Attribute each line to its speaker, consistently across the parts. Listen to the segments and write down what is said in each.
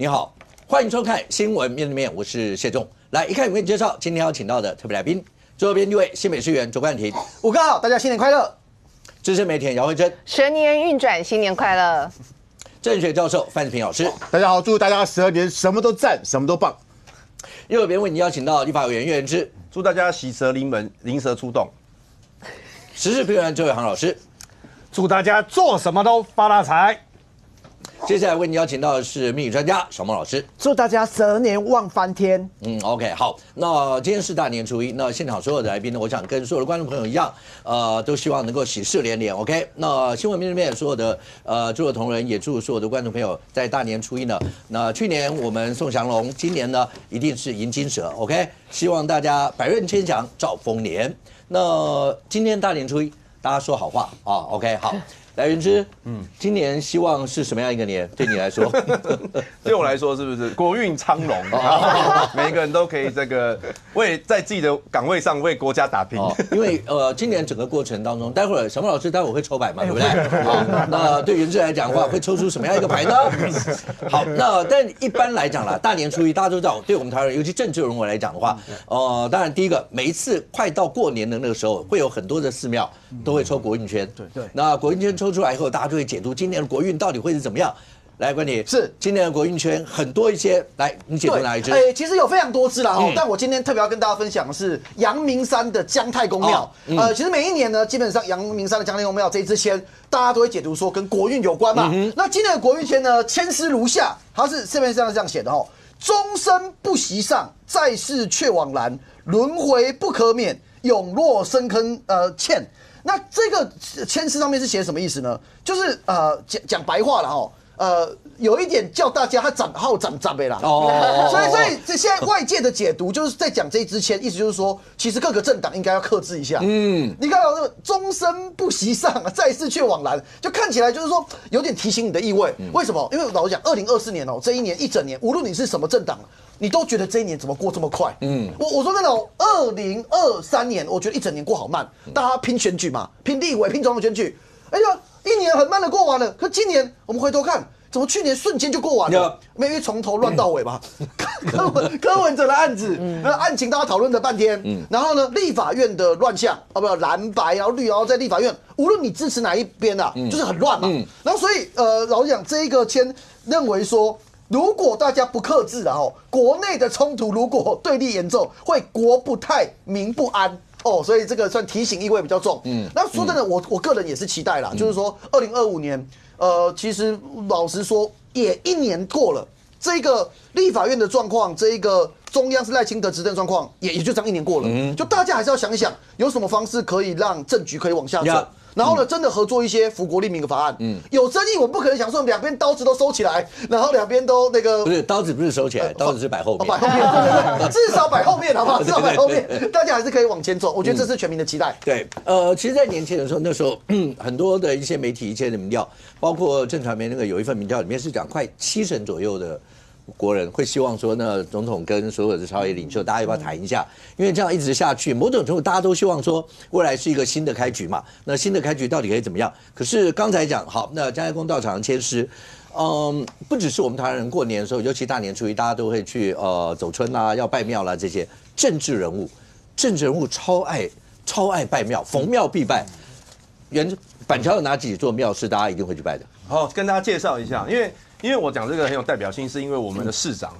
Speaker 1: 你好，欢迎收看《新闻面对面》，我是谢仲。来，一看我给你介绍今天邀请到的特别来宾，左边第一位新北市议员周冠廷
Speaker 2: ，5哥好，大家新年快乐！
Speaker 1: 资深媒体人姚慧珍，
Speaker 3: 蛇年运转，新年快乐！
Speaker 1: 政学教授范志平老师，
Speaker 4: 大家好，祝大家12年什么都赞，什么都棒。
Speaker 1: 右边为你邀请到立法委员岳元之，
Speaker 5: 祝大家喜蛇临门，灵蛇出洞。
Speaker 1: 时事评论员周伟航老师，
Speaker 6: 祝大家做什么都发大财。
Speaker 1: 接下来为你邀请到的是命理专家小孟老师，
Speaker 2: 祝大家蛇年旺翻天。
Speaker 1: OK， 好，那今天是大年初一，那现场所有的来宾呢，我想跟所有的观众朋友一样，都希望能够喜事连连。OK， 那新闻面对面所有的诸位同仁，也祝所有的观众朋友在大年初一呢，那去年我们送祥龙，今年呢一定是迎金蛇。OK， 希望大家百润千祥兆丰年。那今天大年初一，大家说好话啊。OK， 好。来元之，今年希望是什么样一个年？对你来说，
Speaker 5: 对我来说是不是国运昌隆？每一个人都可以在自己的岗位上为国家打拼。
Speaker 1: 因为今年整个过程当中，待会儿小孟老师待会儿会抽牌嘛，对不对？好，那对元之来讲的话，会抽出什么样一个牌呢？好，那但一般来讲啦，大年初一大家都知道，对我们台湾人，尤其政治人物来讲的话，当然第一个，每一次快到过年的那个时候，会有很多的寺庙都会抽国运圈。对，那国运圈抽出来以后，大家就会解读今年的国运到底会是怎么样。来，关你
Speaker 2: 是今
Speaker 1: 年的国运圈很多一些，来你解读哪一支？
Speaker 2: 其实有非常多支啦但我今天特别要跟大家分享的是阳明山的姜太公庙。其实每一年呢，基本上阳明山的姜太公庙这一支签，大家都会解读说跟国运有关嘛。那今年的国运签呢，签诗如下，它是市面上这样写的终身不习上，在世却枉然，轮回不可免，永落深坑欠。那这个签诗上面是写什么意思呢？就是讲白话了有一点叫大家他长辈啦。所以这现在外界的解读就是在讲这一支签，意思就是说，其实各个政党应该要克制一下。你看到这个终身不习上，在世却枉然，就看起来就是说有点提醒你的意味。为什么？因为老实讲，2024年这一年一整年，无论你是什么政党，你都觉得这一年怎么过这么快？我说真的，2023年我觉得一整年过好慢，大家拼选举嘛，拼立委、拼总统选举，哎呀，一年很慢的过完了。可今年我们回头看，怎么去年瞬间就过完了？因为从头乱到尾吧。柯文哲的案子，案情大家讨论了半天。然后呢，立法院的乱象，蓝白然后绿，然后在立法院，无论你支持哪一边啊，就是很乱嘛。然后所以老实讲，这一个签认为说，如果大家不克制国内的冲突如果对立严重，会国不太民不安。所以这个算提醒意味比较重。那说真的，我个人也是期待啦，就是说2025年，其实老实说，也一年过了，这个立法院的状况，这一个中央是赖清德执政状况，也就这样一年过了。就大家还是要想一想，有什么方式可以让政局可以往下走。然后呢，真的合作一些福国利民的法案。有争议，我们不可能想说两边刀子都收起来，然后两边都那个。
Speaker 1: 不是刀子不是收起来，刀子是摆后面。
Speaker 2: 摆后面，对，至少摆后面，好不好？至少摆后面，大家还是可以往前走。我觉得这是全民的期待。
Speaker 1: 对，其实，在年前的时候，那时候很多的一些媒体、一些的民调，包括正传媒那个有一份民调，里面是讲快70%左右的国人会希望说，那总统跟所有的朝野领袖，大家要不要谈一下？因为这样一直下去，某种程度大家都希望说，未来是一个新的开局嘛。那新的开局到底可以怎么样？可是刚才讲好，那姜太公到场签诗，不只是我们台湾人过年的时候，尤其大年初一，大家都会去走春啦，要拜庙啦，这些政治人物超爱拜庙，逢庙必拜。板桥有哪几座庙是大家一定会去拜的？
Speaker 5: 好，跟大家介绍一下，因为我讲这个很有代表性，是因为我们的市长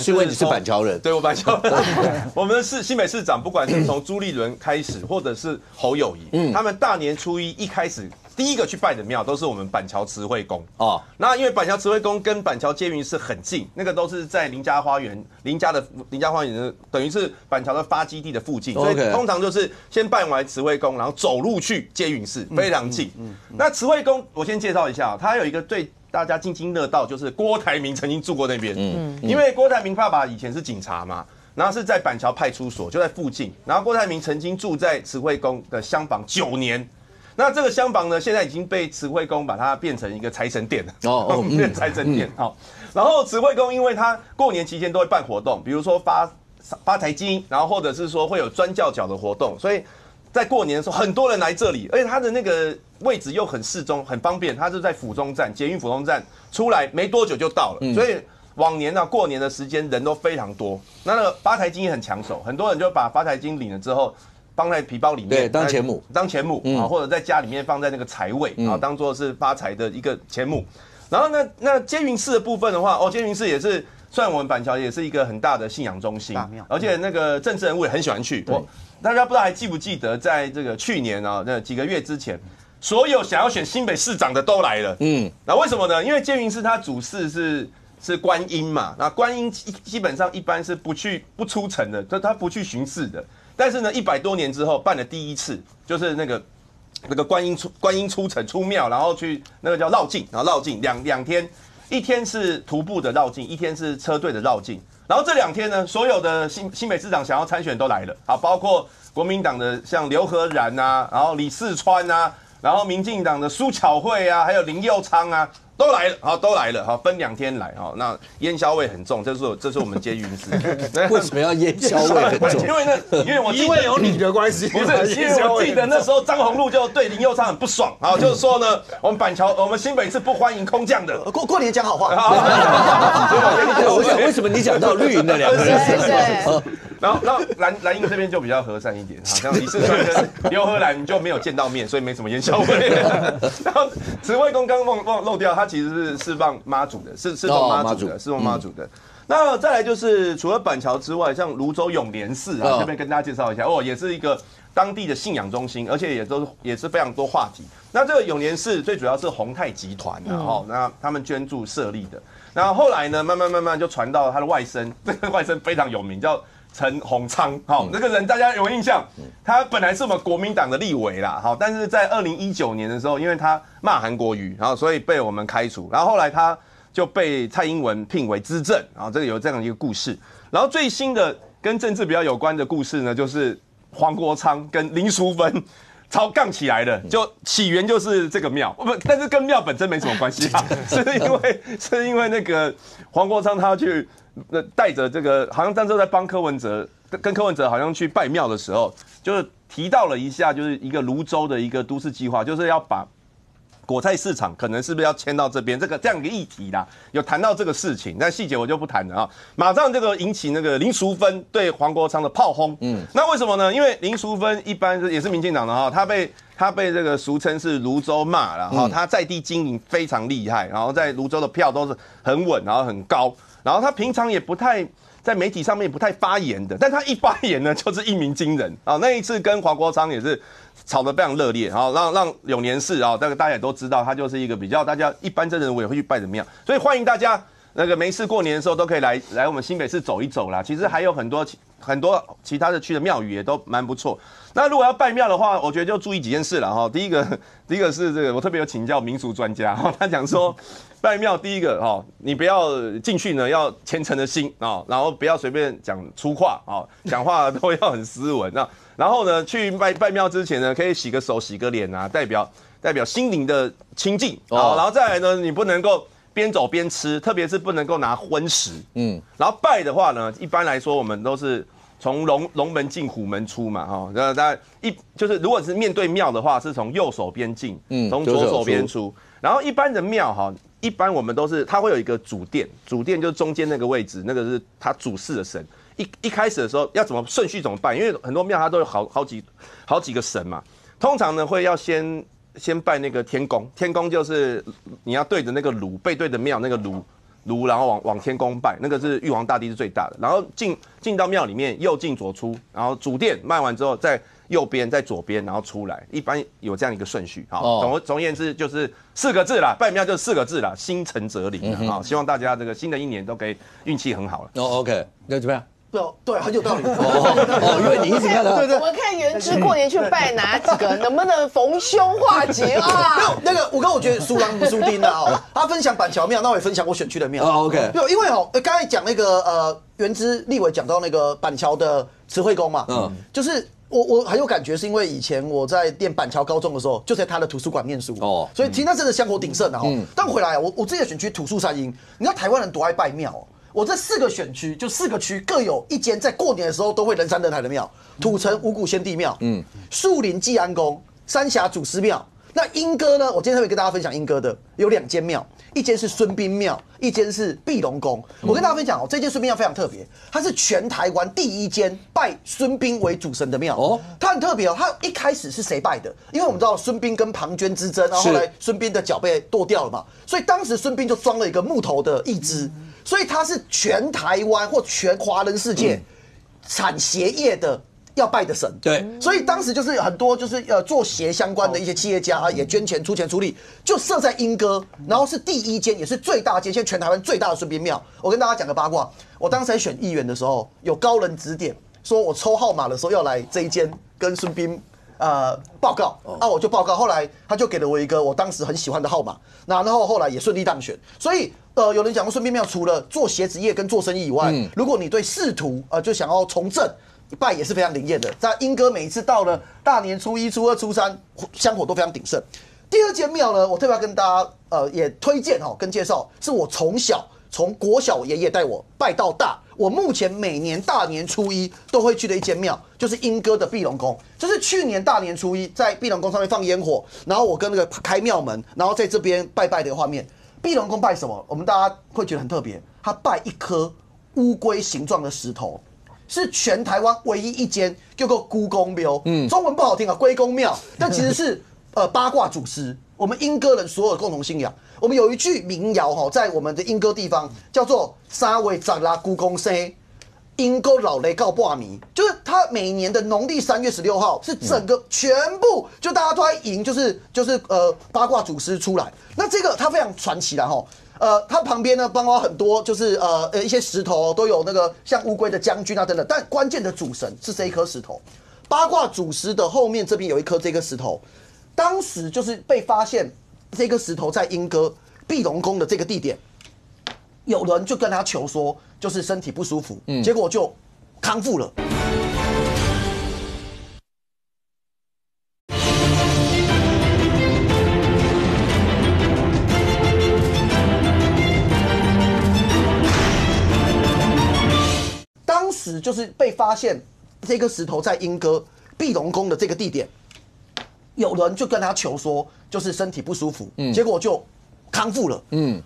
Speaker 1: 因为你是板桥人，
Speaker 5: 对我板桥人，我们的新北市长，不管是从朱立伦开始，或者是侯友宜，他们大年初一一开始第一个去拜的庙都是我们板桥慈惠宫那因为板桥慈惠宫跟板桥捷运是很近，那个都是在林家花园等于是板桥的发基地的附近，所以通常就是先拜完慈惠宫，然后走路去捷运市，非常近。那慈惠宫我先介绍一下，它有一个对大家津津乐道，就是郭台铭曾经住过那边。因为郭台铭爸爸以前是警察嘛，然后是在板桥派出所，就在附近。然后郭台铭曾经住在慈惠宫的厢房9年。那这个厢房呢，现在已经被慈惠宫把它变成一个财神殿了。变财神殿。好，然后慈惠宫因为它过年期间都会办活动，比如说发财金，然后或者是说会有钻轿脚的活动，所以在过年的时候很多人来这里，而且它的那个位置又很适中，很方便，它就在府中站，捷运府中站出来没多久就到了，所以往年啊过年的时间人都非常多，那个发财金也很抢手，很多人就把发财金领了之后放在皮包里面，
Speaker 1: 对，当钱母
Speaker 5: 啊，或者在家里面放在那个财位，然后当做是发财的一个钱母。然后那接云寺的部分的话，接云寺也是算我们板桥也是一个很大的信仰中心，而且那个政治人物也很喜欢去。大家不知道还记不记得，在这个去年啊，那几个月之前，所有想要选新北市长的都来了。那为什么呢？因为接云寺它主事是观音嘛，那观音基本上一般是不出城的，他不去巡视的。但是呢，100多年之后办了第一次，就是那个观音出城出庙，然后去那个叫绕境，然后绕境两天，一天是徒步的绕境，一天是车队的绕境。然后这2天呢，所有的新北市长想要参选都来了啊，包括国民党的像刘和然啊，然后李四川啊，然后民进党的苏巧慧啊，还有林右昌啊。都来了，好，都来了，好，分2天来，好，那烟硝味很重，这是我们接云寺。
Speaker 1: 为什么要烟硝味很重？
Speaker 6: 因为有你的关系，
Speaker 5: 不是，因为我记得那时候张宏禄就对林右昌很不爽，啊，就是说呢，我们新北市不欢迎空降的，
Speaker 2: 过年讲好话。
Speaker 1: 我想为什么你讲到绿营的2个人？
Speaker 5: 然后蓝营这边就比较和善一点，好像李世川跟刘和然就没有见到面，所以没什么烟硝味。然后慈惠宫刚忘漏掉，它其实是释放妈祖的，是奉妈祖的。那再来就是除了板桥之外，像泸州永联寺啊，这边跟大家介绍一下，也是一个当地的信仰中心，而且也是非常多话题。那这个永联寺最主要是宏泰集团那他们捐助设立的。然后后来呢，慢慢就传到他的外甥，这个外甥非常有名，叫陈鸿昌，那个人大家有印象，他本来是我们国民党的立委啦，但是在2019年的时候，因为他骂韩国瑜，然后所以被我们开除，然后后来他就被蔡英文聘为资政，然后这个有这样一个故事。然后最新的跟政治比较有关的故事呢，就是黄国昌跟林淑芬超杠起来的，就起源就是这个庙，但是跟庙本身没什么关系啊，是因为那个黄国昌他要去带着这个，好像当时在帮柯文哲，跟柯文哲好像去拜庙的时候，就是提到了一下，就是一个泸州的一个都市计划，就是要把果菜市场可能是不是要迁到这边，这样一个议题啦，有谈到这个事情，但细节我就不谈了啊。马上这个引起那个林淑芬对黄国昌的炮轰，那为什么呢？因为林淑芬一般也是民进党的哈，他被这个俗称是泸州骂了哈，他在地经营非常厉害，然后在泸州的票都是很稳，然后很高，然后他平常也不太在媒体上面不太发言的，但他一发言呢就是一鸣惊人啊。那一次跟黄国昌也是吵得非常热烈，然后让永年寺啊，这个大家也都知道，他就是一个比较大家一般真人也会去拜的庙，所以欢迎大家那个没事过年的时候都可以来我们新北市走一走啦。其实还有很多其他的区的庙宇也都蛮不错。那如果要拜庙的话，我觉得就注意几件事了哈。第一个是这个，我特别有请教民俗专家，他讲说拜庙第一个你不要进去呢要虔诚的心然后不要随便讲粗话讲话都要很斯文然后呢去拜庙之前呢，可以洗个手洗个脸啊，代表心灵的清净然后再来呢，你不能够边走边吃，特别是不能够拿荤食然后拜的话呢，一般来说我们都是从龙门进虎门出嘛大家就是如果是面对庙的话，是从右手边进从左手边出。然后一般的庙一般我们都是它会有一个主殿就是中间那个位置，那个是它主事的神。一开始的时候要怎么顺序怎么办？因为很多庙它都有好几个神嘛。通常呢会要先拜那个天公，天公就是你要对着那个炉，背对着庙那个炉，然后往天公拜，那个是玉皇大帝是最大的。然后进到庙里面，右进左出，然后主殿拜完之后，在右边在左边，然后出来，一般有这样一个顺序。总而言之就是4个字啦，拜庙就是4个字啦，心诚则灵希望大家这个新的一年都可以运气很好了。
Speaker 1: OK， 那怎么样？
Speaker 2: 对，很有道理。
Speaker 1: 因为你一直看到，
Speaker 3: 我们看元之过年去拜哪几个，能不能逢凶化吉啊？
Speaker 2: 那个我觉得苏郎不苏丁的他分享板桥庙，那我也分享我选区的庙。
Speaker 1: OK，
Speaker 2: 因为刚才讲那个元之立委讲到那个板桥的慈惠宫嘛，就是我很有感觉，是因为以前我在念板桥高中的时候，就在他的图书馆念书所以其实那真的香火鼎盛但回来我自己的选区土树山阴，你知道台湾人多爱拜庙我这4个选区就4个区各有一间在过年的时候都会人山人海的庙，土城五股先帝庙，树林济安宫、三峡祖师庙。那莺歌呢？我今天特别跟大家分享莺歌的有2间庙，一间是孙膑庙，一间是碧龙宫。我跟大家分享哦，这间孙膑庙非常特别，它是全台湾第一间拜孙膑为主神的庙。哦，它很特别哦。它一开始是谁拜的？因为我们知道孙膑跟庞涓之争，然后后来孙膑的脚被剁掉了嘛，所以当时孙膑就装了一个木头的义肢，所以它是全台湾或全华人世界产鞋业的。要拜的神，对，所以当时就是很多就是做鞋相关的一些企业家啊，也捐钱出钱出力，就设在莺歌，然后是第一间也是最大间，现在全台湾最大的孙膑庙。我跟大家讲个八卦，我当时在选议员的时候，有高人指点，说我抽号码的时候要来这一间跟孙膑报告啊，我就报告，后来他就给了我一个我当时很喜欢的号码，然后后来也顺利当选，所以。有人讲过孙膑庙除了做鞋子业跟做生意以外，如果你对仕途就想要从政，拜也是非常灵验的。在莺歌每一次到了大年初1、初2、初3，香火都非常鼎盛。第2间庙呢，我特别要跟大家也推荐跟介绍，是我从国小我爷爷带我拜到大，我目前每年大年初1都会去的一间庙，就是莺歌的碧龙宫。就是去年大年初1在碧龙宫上面放烟火，然后我跟那个开庙门，然后在这边拜拜的画面。碧龙宫拜什么？我们大家会觉得很特别，他拜一颗乌龟形状的石头，是全台湾唯一一间叫做龟公庙。中文不好听啊，龟公庙，但其实是八卦祖师，我们莺歌人所有的共同信仰。我们有一句民谣在我们的莺歌地方叫做“三月十六龟公生，莺歌老雷告半暝”，就是他每年的农历3月16号是整个全部就大家都在迎，就是八卦祖师出来。那这个它非常传奇啦它旁边呢包括很多就是一些石头都有那个像乌龟的将军啊等等，但关键的主神是这一颗石头。八卦祖师的后面这边有一颗这个石头，当时就是被发现这个石头在莺歌碧龙宫的这个地点。有人就跟他求说，就是身体不舒服，结果就康复了。当时就是被发现这个石头在莺歌碧龙宫的这个地点，有人就跟他求说，就是身体不舒服，结果就康复了。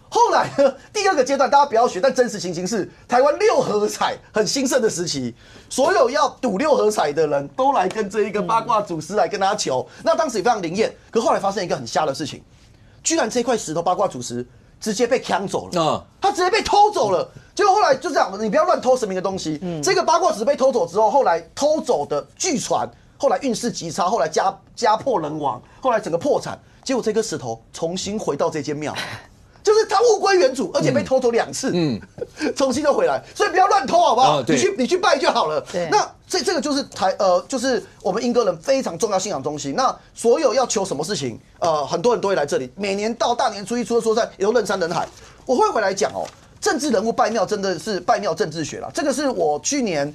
Speaker 2: 后来呢，第2个阶段大家不要学，但真实情形是台湾6合彩很兴盛的时期，所有要赌6合彩的人都来跟这一个八卦祖师来跟他求。那当时也非常灵验，可后来发生一个很瞎的事情，居然这块石头八卦祖师直接被抢走了，他直接被偷走了。结果后来就这样，你不要乱偷神明的东西。这个八卦祖师被偷走之后，后来偷走的据传，后来运势极差，后来家破人亡，后来整个破产。结果这颗石头重新回到这间庙，就是它物归原主，而且被偷走2次，重新就回来。所以不要乱偷，好不好？你去拜就好了。那这个就是就是我们莺歌人非常重要信仰中心。那所有要求什么事情，很多人都会来这里。每年到大年初1、初2、初3，也都人山人海。我会回来讲政治人物拜庙真的是拜庙政治学啦。这个是我去年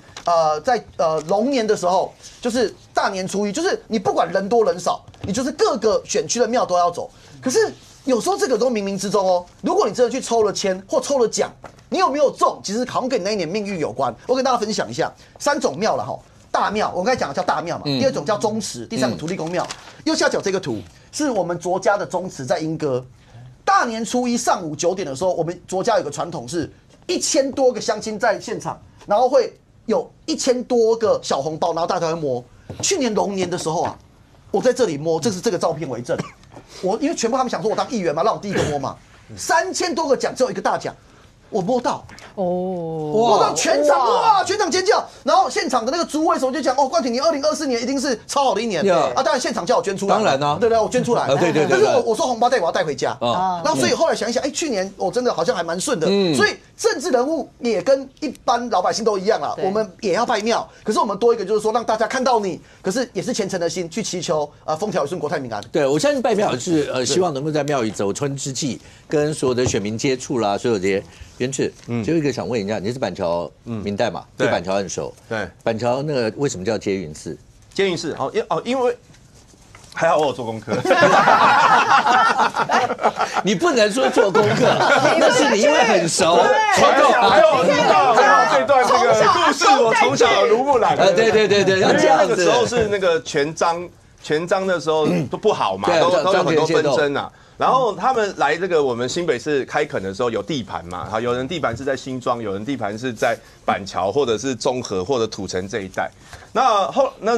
Speaker 2: 在龙年的时候，就是大年初1，就是你不管人多人少，你就是各个选区的庙都要走。可是有时候这个都冥冥之中如果你真的去抽了签或抽了奖，你有没有中，其实好像跟你那一年命运有关。我跟大家分享一下3种庙了大庙，我刚才讲的叫大庙嘛，第2种叫宗祠，第3个土地公庙。右下角这个图是我们卓家的宗祠在莺歌。大年初1上午9点的时候，我们卓家有个传统是1000多个乡亲在现场，然后会有1000多个小红包，然后大家会摸。去年龙年的时候我在这里摸，这是这个照片为证。因为全部他们想说我当议员嘛，让我第一个摸嘛，3000多个奖只有一个大奖，我摸到摸到全场全场尖叫，然后现场的那个诸位什么就讲冠廷，你2024年一定是超好的一年当然现场叫我捐出来，
Speaker 1: 当然
Speaker 2: 对，我捐出来，
Speaker 1: 对，
Speaker 2: 但是我说红包袋我要带回家然后所以后来想一想，去年我真的好像还蛮顺的，所以政治人物也跟一般老百姓都一样啦，我们也要拜庙，可是我们多一个就是说让大家看到你，可是也是虔诚的心去祈求风调雨顺、国泰民安。
Speaker 1: 对，我相信拜庙是希望能够在庙宇走春之际，跟所有的选民接触啦，所有这些。元志，最后一个想问一下，你是板桥明代嘛？对板桥很熟。对，板桥那个为什么叫接云寺？
Speaker 5: 接云寺因为还好我有做功课。
Speaker 1: 你不能说做功课，那是你因为很熟。
Speaker 6: 还有这段这个故事，我从小耳濡目染。
Speaker 1: 对，要这样子。
Speaker 5: 那个时候是那个全章全章的时候都不好嘛，都有很多纷争啊。然后他们来这个我们新北市开垦的时候有地盘嘛，好，有人地盘是在新庄，有人地盘是在板桥或者是中和或者土城这一带。那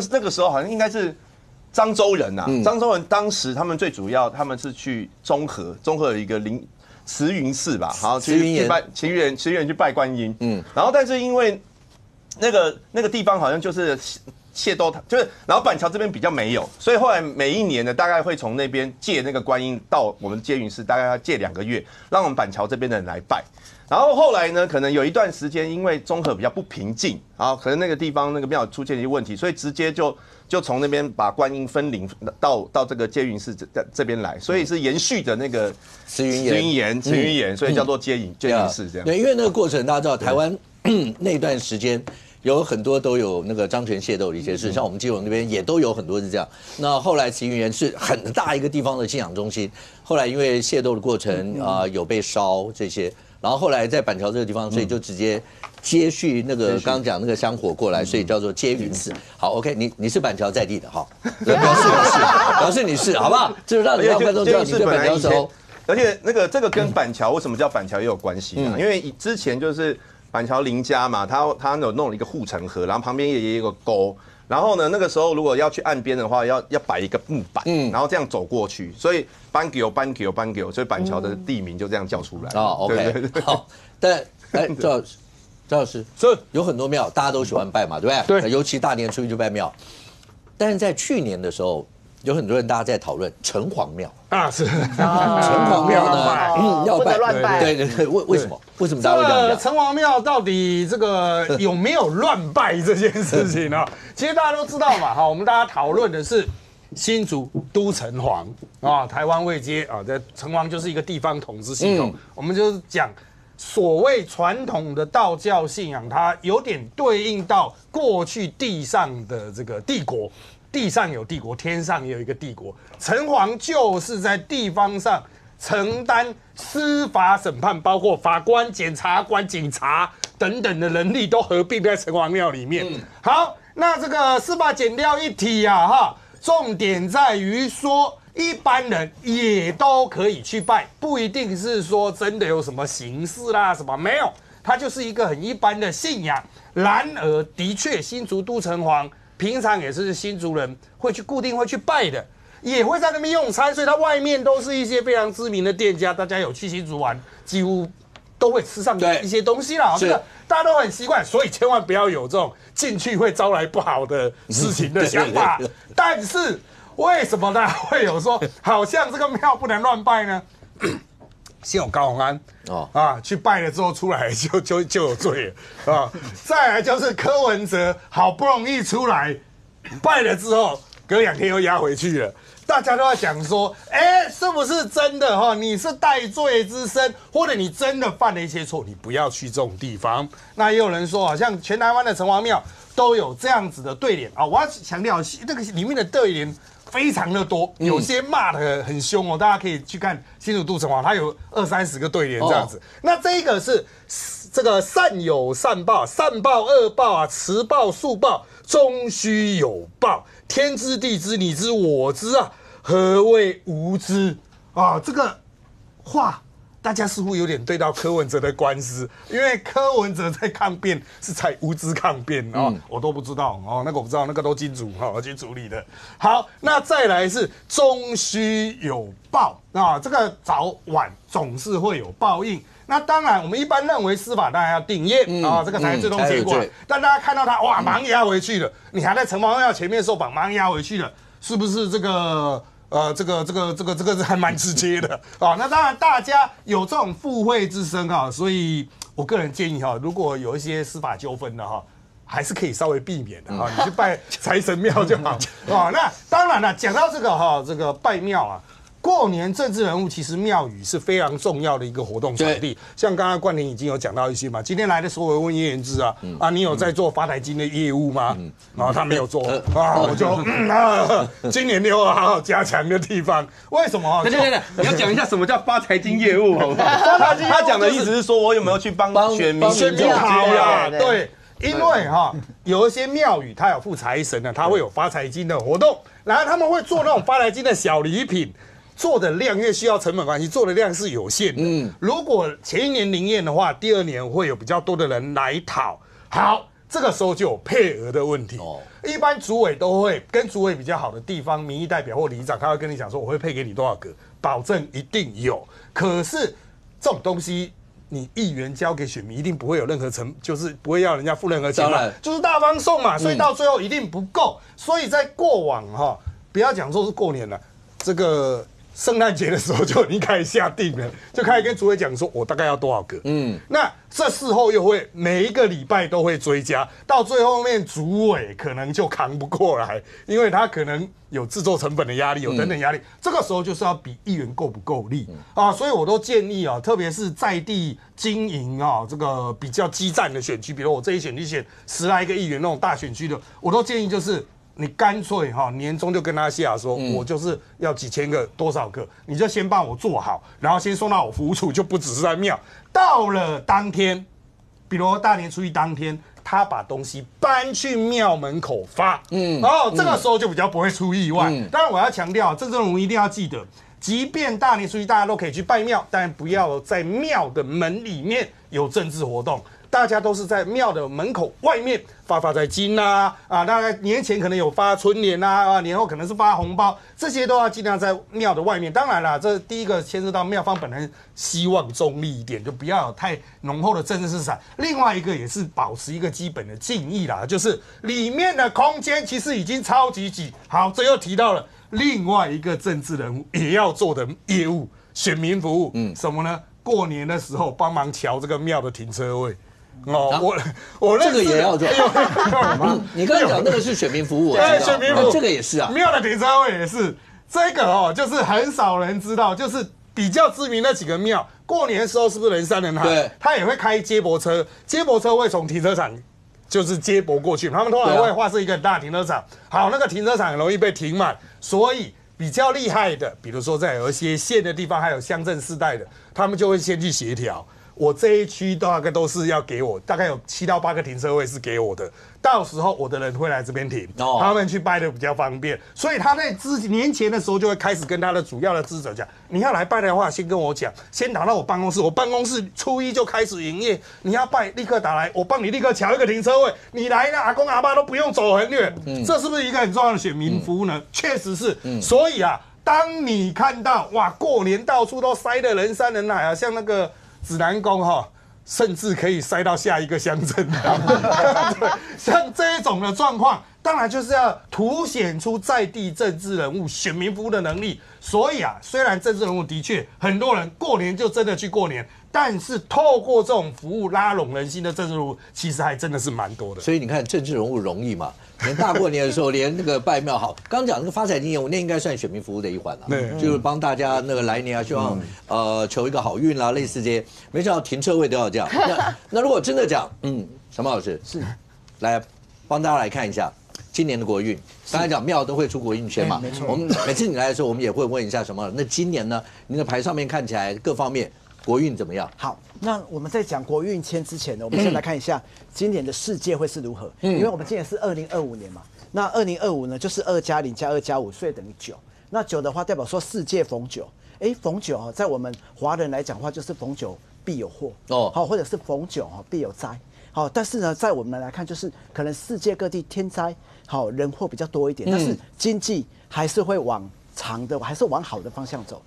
Speaker 5: 那个时候好像应该是漳州人呐，漳州人当时他们最主要他们是去中和有一个慈云寺吧，好去拜慈云去拜观音，然后但是因为那个地方好像就是械斗，就是然后板桥这边比较没有，所以后来每一年呢，大概会从那边借那个观音到我们接云寺，大概要借2个月，让我们板桥这边的人来拜。然后后来呢，可能有一段时间，因为中和比较不平静，然后可能那个地方那个庙出现一些问题，所以直接就从那边把观音分灵到这个接云寺这边来，所以是延续的那个慈云岩，所以叫做接云寺这样。
Speaker 1: 对，因为那个过程大家知道，台湾那段时间。有很多都有那个漳泉械斗的一些事，像我们基隆那边也都有很多是这样。那后来慈云岩是很大一个地方的信仰中心，后来因为械斗的过程有被烧这些，然后后来在板桥这个地方，所以就直接接续那个刚刚讲那个香火过来，所以叫做接云寺。好 ，OK， 你是板桥在地的哈，表示你是好不好？就是让你让观众知道你对板桥熟。
Speaker 5: 而且这个跟板桥为什么叫板桥也有关系啊？因为之前就是板桥林家嘛，他有弄了一个护城河，然后旁边也有一个沟。然后呢，那个时候如果要去岸边的话，要摆一个木板，然后这样走过去，所以班球，所以板桥的地名就这样叫出来。
Speaker 1: 哦 ，OK， 好，但赵老师，
Speaker 6: 是
Speaker 1: 有很多庙大家都喜欢拜嘛，对不对？对，尤其大年初一就拜庙。但是在去年的时候，有很多人大家在讨论城隍庙
Speaker 6: 啊，是
Speaker 1: 城隍庙呢，要拜，
Speaker 3: 乱拜，
Speaker 1: 对，为什么？为什么大家会这样讲？
Speaker 6: 城隍庙到底这个有没有乱拜这件事情呢？其实大家都知道嘛，哈，我们大家讨论的是新竹都城隍啊，台湾位阶啊，这城隍就是一个地方统治系统，我们就是讲所谓传统的道教信仰，它有点对应到过去地上的这个帝国。地上有帝国，天上也有一个帝国。城隍就是在地方上承担司法审判，包括法官、检察官、警察等等的能力都合并在城隍庙里面。好，那这个司法检调一体啊，哈，重点在于说，一般人也都可以去拜，不一定是说真的有什么形式啦，什么没有，它就是一个很一般的信仰。然而，的确，新竹都城隍。平常也是新竹人固定会去拜的，也会在那边用餐，所以它外面都是一些非常知名的店家，大家有去新竹玩，几乎都会吃上一些东西啦。这个大家都很习惯，所以千万不要有这种进去会招来不好的事情的想法。但是为什么大家会有说，好像这个庙不能乱拜呢？先有高虹安去拜了之后出来就有罪了啊！再来就是柯文哲好不容易出来拜了之后，隔2天又押回去了。大家都在讲说，是不是真的哈？你是戴罪之身，或者你真的犯了一些错，你不要去这种地方。那也有人说，好像全台湾的城隍庙都有这样子的对联啊！我要强调，这个里面的对联非常的多，有些骂得很凶哦，大家可以去看新竹都城隍，它有20-30个对联这样子。那这一个是这个善有善报，善报恶报啊，慈报速报，终须有报。天知地知，你知我知啊，何谓无知啊？这个话。大家似乎有点对到柯文哲的官司，因为柯文哲在抗辩是采无知抗辩我都不知道那个我不知道，那个都金主去处理的。好，那再来是终须有报这个早晚总是会有报应。那当然，我们一般认为司法当然要定谳这个才是最终结果。但大家看到他哇，马上押回去了，你还在城隍庙前面受访，马上押回去了，是不是这个？这个还蛮直接的那当然，大家有这种附会之声所以我个人建议如果有一些司法纠纷的还是可以稍微避免的你去拜财神庙就好那当然了，讲到这个这个拜庙过年政治人物其实庙宇是非常重要的一个活动场地，像刚刚冠霖已经有讲到一些嘛。今天来的所有问叶元之你有在做发财金的业务吗？他没有做我就今年又好好加强的地方。为什么？
Speaker 5: 对，你要讲一下什么叫发财金业务好不好？他讲的意思是说我有没有去帮选民
Speaker 6: 好对。因为有一些庙宇它有附财神呢，它会有发财金的活动，然后他们会做那种发财金的小礼品。做的量因为需要成本关系，做的量是有限的。如果前一年灵验的话，第二年会有比较多的人来讨。好，这个时候就有配额的问题。一般主委都会跟主委比较好的地方民意代表或里长，他会跟你讲说，我会配给你多少个，保证一定有。可是这种东西，你议员交给选民，一定不会有任何就是不会要人家付任何钱嘛，就是大方送嘛，所以到最后一定不够。所以在过往不要讲说是过年了，这个。圣诞节的时候就已经开始下定了，就开始跟主委讲说，我大概要多少个。那这事后又会每一个礼拜都会追加，到最后面主委可能就扛不过来，因为他可能有制作成本的压力，有等等压力。这个时候就是要比议员够不够力啊，所以我都建议特别是在地经营这个比较激战的选区，比如我这一选区选10来个议员那种大选区的，我都建议就是。你干脆年终就跟他下说，我就是要几千个多少个，你就先帮我做好，然后先送到我服务处，就不只是在庙。到了当天，比如大年初一当天，他把东西搬去庙门口发，这个时候就比较不会出意外。当然我要强调，政治人物一定要记得，即便大年初一大家都可以去拜庙，但不要在庙的门里面有政治活动。大家都是在庙的门口外面发财金大概年前可能有发春联年后可能是发红包，这些都要尽量在庙的外面。当然啦，这第一个牵涉到庙方本来希望中立一点，就不要有太浓厚的政治色彩。另外一个也是保持一个基本的敬意啦，就是里面的空间其实已经超级挤。好，这又提到了另外一个政治人物也要做的业务，选民服务。什么呢？过年的时候帮忙瞧这个庙的停车位。我
Speaker 1: 这个也要做。你刚才讲那个是选民服务，
Speaker 6: 对，选民服务，
Speaker 1: 这个也是啊。
Speaker 6: 庙的停车位也是，这个就是很少人知道，就是比较知名那几个庙，过年的时候是不是人山人海？对，他也会开接驳车，接驳车会从停车场就是接驳过去，他们通常会划设一个很大的停车场。好，那个停车场很容易被停满，所以比较厉害的，比如说在有一些县的地方，还有乡镇世代的，他们就会先去协调。我这一区大概都是要给我，大概有7到8个停车位是给我的，到时候我的人会来这边停，他们去拜的比较方便，所以他在年前的时候就会开始跟他的主要的支持者讲，你要来拜的话，先跟我讲，先打到我办公室，我办公室初一就开始营业，你要拜立刻打来，我帮你立刻调一个停车位，你来了阿公阿妈都不用走很远，这是不是一个很重要的选民服务呢？确实是，所以当你看到过年到处都塞得人山人海像那个。指南宫甚至可以塞到下一个乡镇对，像这一种的状况，当然就是要凸显出在地政治人物选民服务的能力。所以虽然政治人物的确很多人过年就真的去过年，但是透过这种服务拉拢人心的政治人物，其实还真的是蛮多的。
Speaker 1: 所以你看，政治人物容易嘛？连大过年的时候，连那个拜庙好，刚讲那个发财金业务，那应该算选民服务的一环了。对，就是帮大家那个来年希望求一个好运啦，类似这些。没想到停车位都要这样。那如果真的讲，小马老师是来帮大家来看一下今年的国运。刚才讲庙都会出国运签嘛，没错。我们每次你来的时候，我们也会问一下什么。那今年呢？您的牌上面看起来各方面国运怎么样？
Speaker 2: 好，那我们在讲国运签之前呢，我们先来看一下今年的世界会是如何。因为我们今年是2025年嘛，那2025呢就是2+0+2+5，所以等于9。那9的话代表说世界逢9。逢9在我们华人来讲的话，就是逢9必有祸好，或者是逢9必有灾。好，但是呢，在我们来看，就是可能世界各地天灾好人祸比较多一点，但是经济还是会往长的，还是往好的方向走。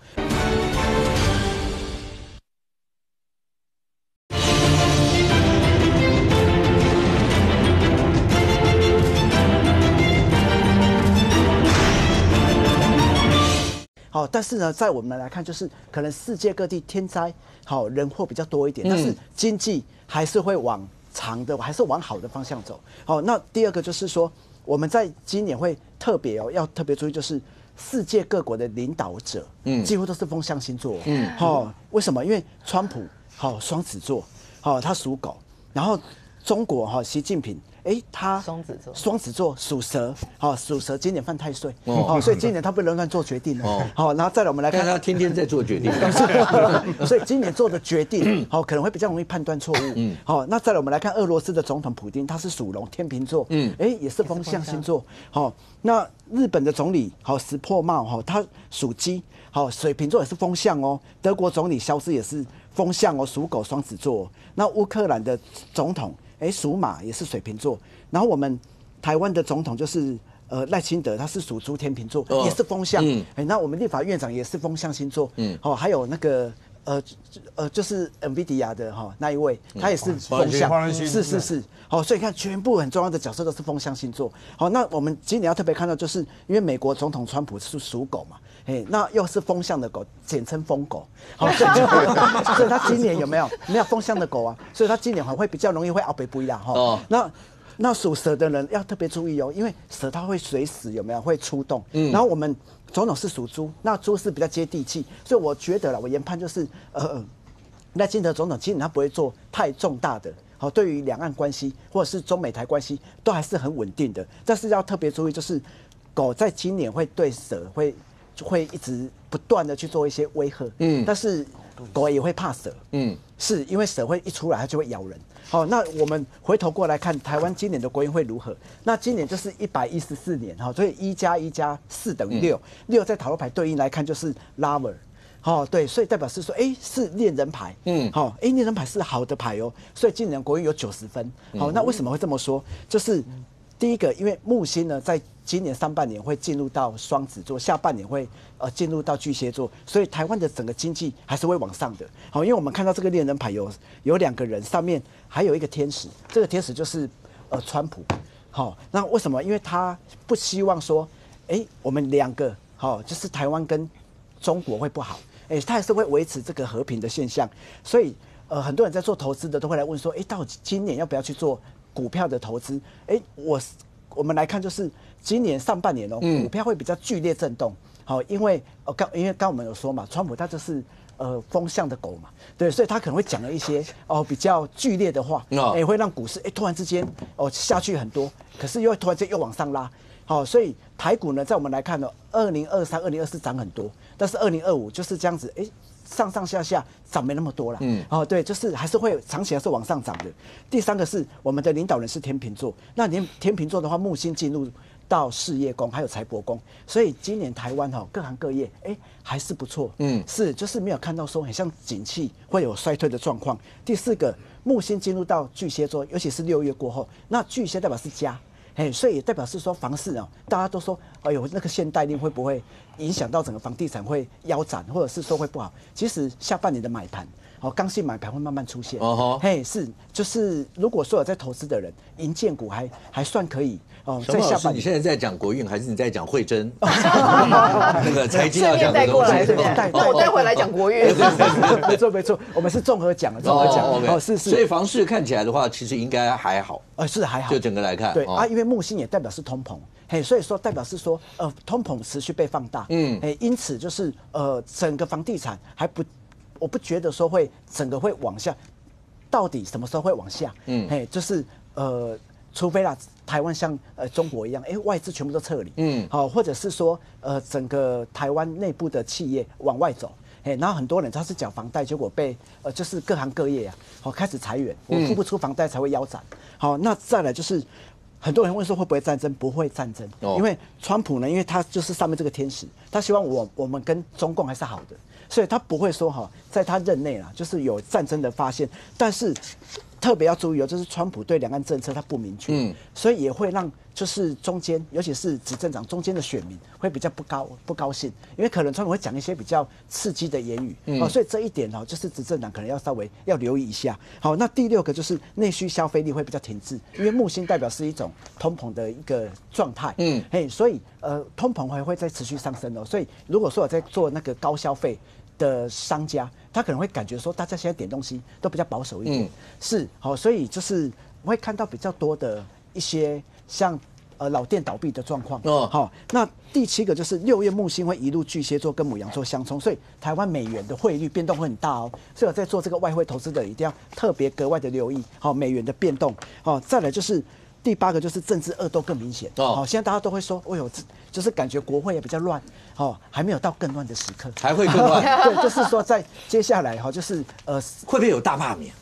Speaker 2: 好，但是呢，在我们来看，就是可能世界各地天灾好人祸比较多一点，但是经济还是会往长的，还是往好的方向走。好，那第二个就是说，我们在今年会特别要特别注意，就是世界各国的领导者，几乎都是风象星座。为什么？因为川普双子座，他属狗，然后中国习近平，他双子座属蛇，属蛇今年犯太岁，所以今年他不能乱做决定了。好，然后再来我们来看
Speaker 1: 他天天在做决定，
Speaker 2: 所以今年做的决定，可能会比较容易判断错误。好，那再来我们来看俄罗斯的总统普丁，他是属龙，天秤座，也是风象星座。好，那日本的总理石破茂，他属鸡，水瓶座也是风象哦。德国总理肖斯也是风象哦，属狗，双子座。那乌克兰的总统属马，也是水瓶座。然后我们台湾的总统就是赖清德，他是属猪，天秤座，也是风象。那我们立法院长也是风象星座。还有那个就是 NVIDIA 的那一位，他也是风象，是。所以看全部很重要的角色都是风象星座。好，那我们今年要特别看到，就是因为美国总统川普是属狗嘛，那又是风象的狗，简称疯狗。好，所以他今年有没有风象的狗啊？所以他今年会比较容易会熬北不一样哈。那属蛇的人要特别注意哦，因为蛇它会随时会出动。然后我们总统是属猪，那猪是比较接地气，所以我觉得啦，我研判就是赖清德总统今年他不会做太重大的。好，对于两岸关系或者是中美台关系都还是很稳定的，但是要特别注意，就是狗在今年会对蛇会一直不断的去做一些威吓，但是狗也会怕蛇，是因为蛇会一出来它就会咬人。好，那我们回头过来看台湾今年的国运会如何？那今年就是114年，所以1+1+4等于6，6在塔罗牌对应来看就是 Lover。对，所以代表是说，是恋人牌，恋人牌是好的牌哦，所以今年国运有90分。好，那为什么会这么说？就是第一个，因为木星呢，在今年上半年会进入到双子座，下半年会进入到巨蟹座，所以台湾的整个经济还是会往上的。好，因为我们看到这个恋人牌有2个人，上面还有一个天使，这个天使就是川普。好，那为什么？因为他不希望说，我们2个就是台湾跟中国会不好。他还是会维持这个和平的现象，所以很多人在做投资的都会来问说，到底今年要不要去做股票的投资？我们来看，就是今年上半年股票会比较剧烈震动，因为刚我们有说嘛，川普他就是风象的狗嘛，对，所以他可能会讲了一些比较剧烈的话，会让股市突然之间下去很多，可是又突然间又往上拉。好，所以台股呢，在我们来看呢，2023、2024涨很多，但是2025就是这样子，上上下下涨没那么多了。对，就是还是会长期还是往上涨的。第3个是我们的领导人是天秤座，那天秤座的话，木星进入到事业宫还有财帛宫，所以今年台湾各行各业还是不错。是就是没有看到说很像景气会有衰退的状况。第4个木星进入到巨蟹座，尤其是6月过后，那巨蟹代表是家。所以也代表是说房市大家都说，那个限贷令会不会影响到整个房地产会腰斩，或者是说会不好？其实下半年的买盘，刚性买盘会慢慢出现。就是如果说有在投资的人，营建股还算可以。
Speaker 1: 在下半年，你现在在讲国运，还是你在讲慧珍？那个财经要讲的东西。
Speaker 3: 那我待会来讲国运。
Speaker 2: 没错，我们是综合讲。是。
Speaker 1: 所以房市看起来的话，其实应该还好。
Speaker 2: 是还好。
Speaker 1: 就整个来看。
Speaker 2: 对因为木星也代表是通膨，所以说代表是说通膨持续被放大。因此就是整个房地产我不觉得说会整个会往下，到底什么时候会往下？就是除非台湾像中国一样，外资全部都撤离，或者是说整个台湾内部的企业往外走，然后很多人他是缴房贷，结果被就是各行各业开始裁员，我付不出房贷才会腰斩。好，那再来就是很多人问说会不会战争？不会战争，因为川普呢，因为他就是上面这个天使，他希望我们跟中共还是好的，所以他不会说在他任内就是有战争的发现，但是。特别要注意就是川普对两岸政策他不明确，所以也会让就是中间，尤其是执政党中间的选民会比较不高兴，因为可能川普会讲一些比较刺激的言语，所以这一点就是执政党可能要稍微要留意一下。好，那第6个就是内需消费力会比较停滞，因为木星代表是一种通膨的一个状态，所以通膨还会再持续上升所以如果说我在做那个高消费的商家，他可能会感觉说，大家现在点东西都比较保守一点，所以就是会看到比较多的一些像老店倒闭的状况。那第7个就是6月木星会移入巨蟹座跟牡羊座相冲，所以台湾美元的汇率变动会很大所以我在做这个外汇投资的一定要特别格外的留意美元的变动。再来就是第8个就是政治恶斗更明显。好，现在大家都会说，哎呦，就是感觉国会也比较乱，还没有到更乱的时刻，
Speaker 1: 还会更乱。
Speaker 2: 对，就是说在接下来就是
Speaker 1: 会不会有大罢免？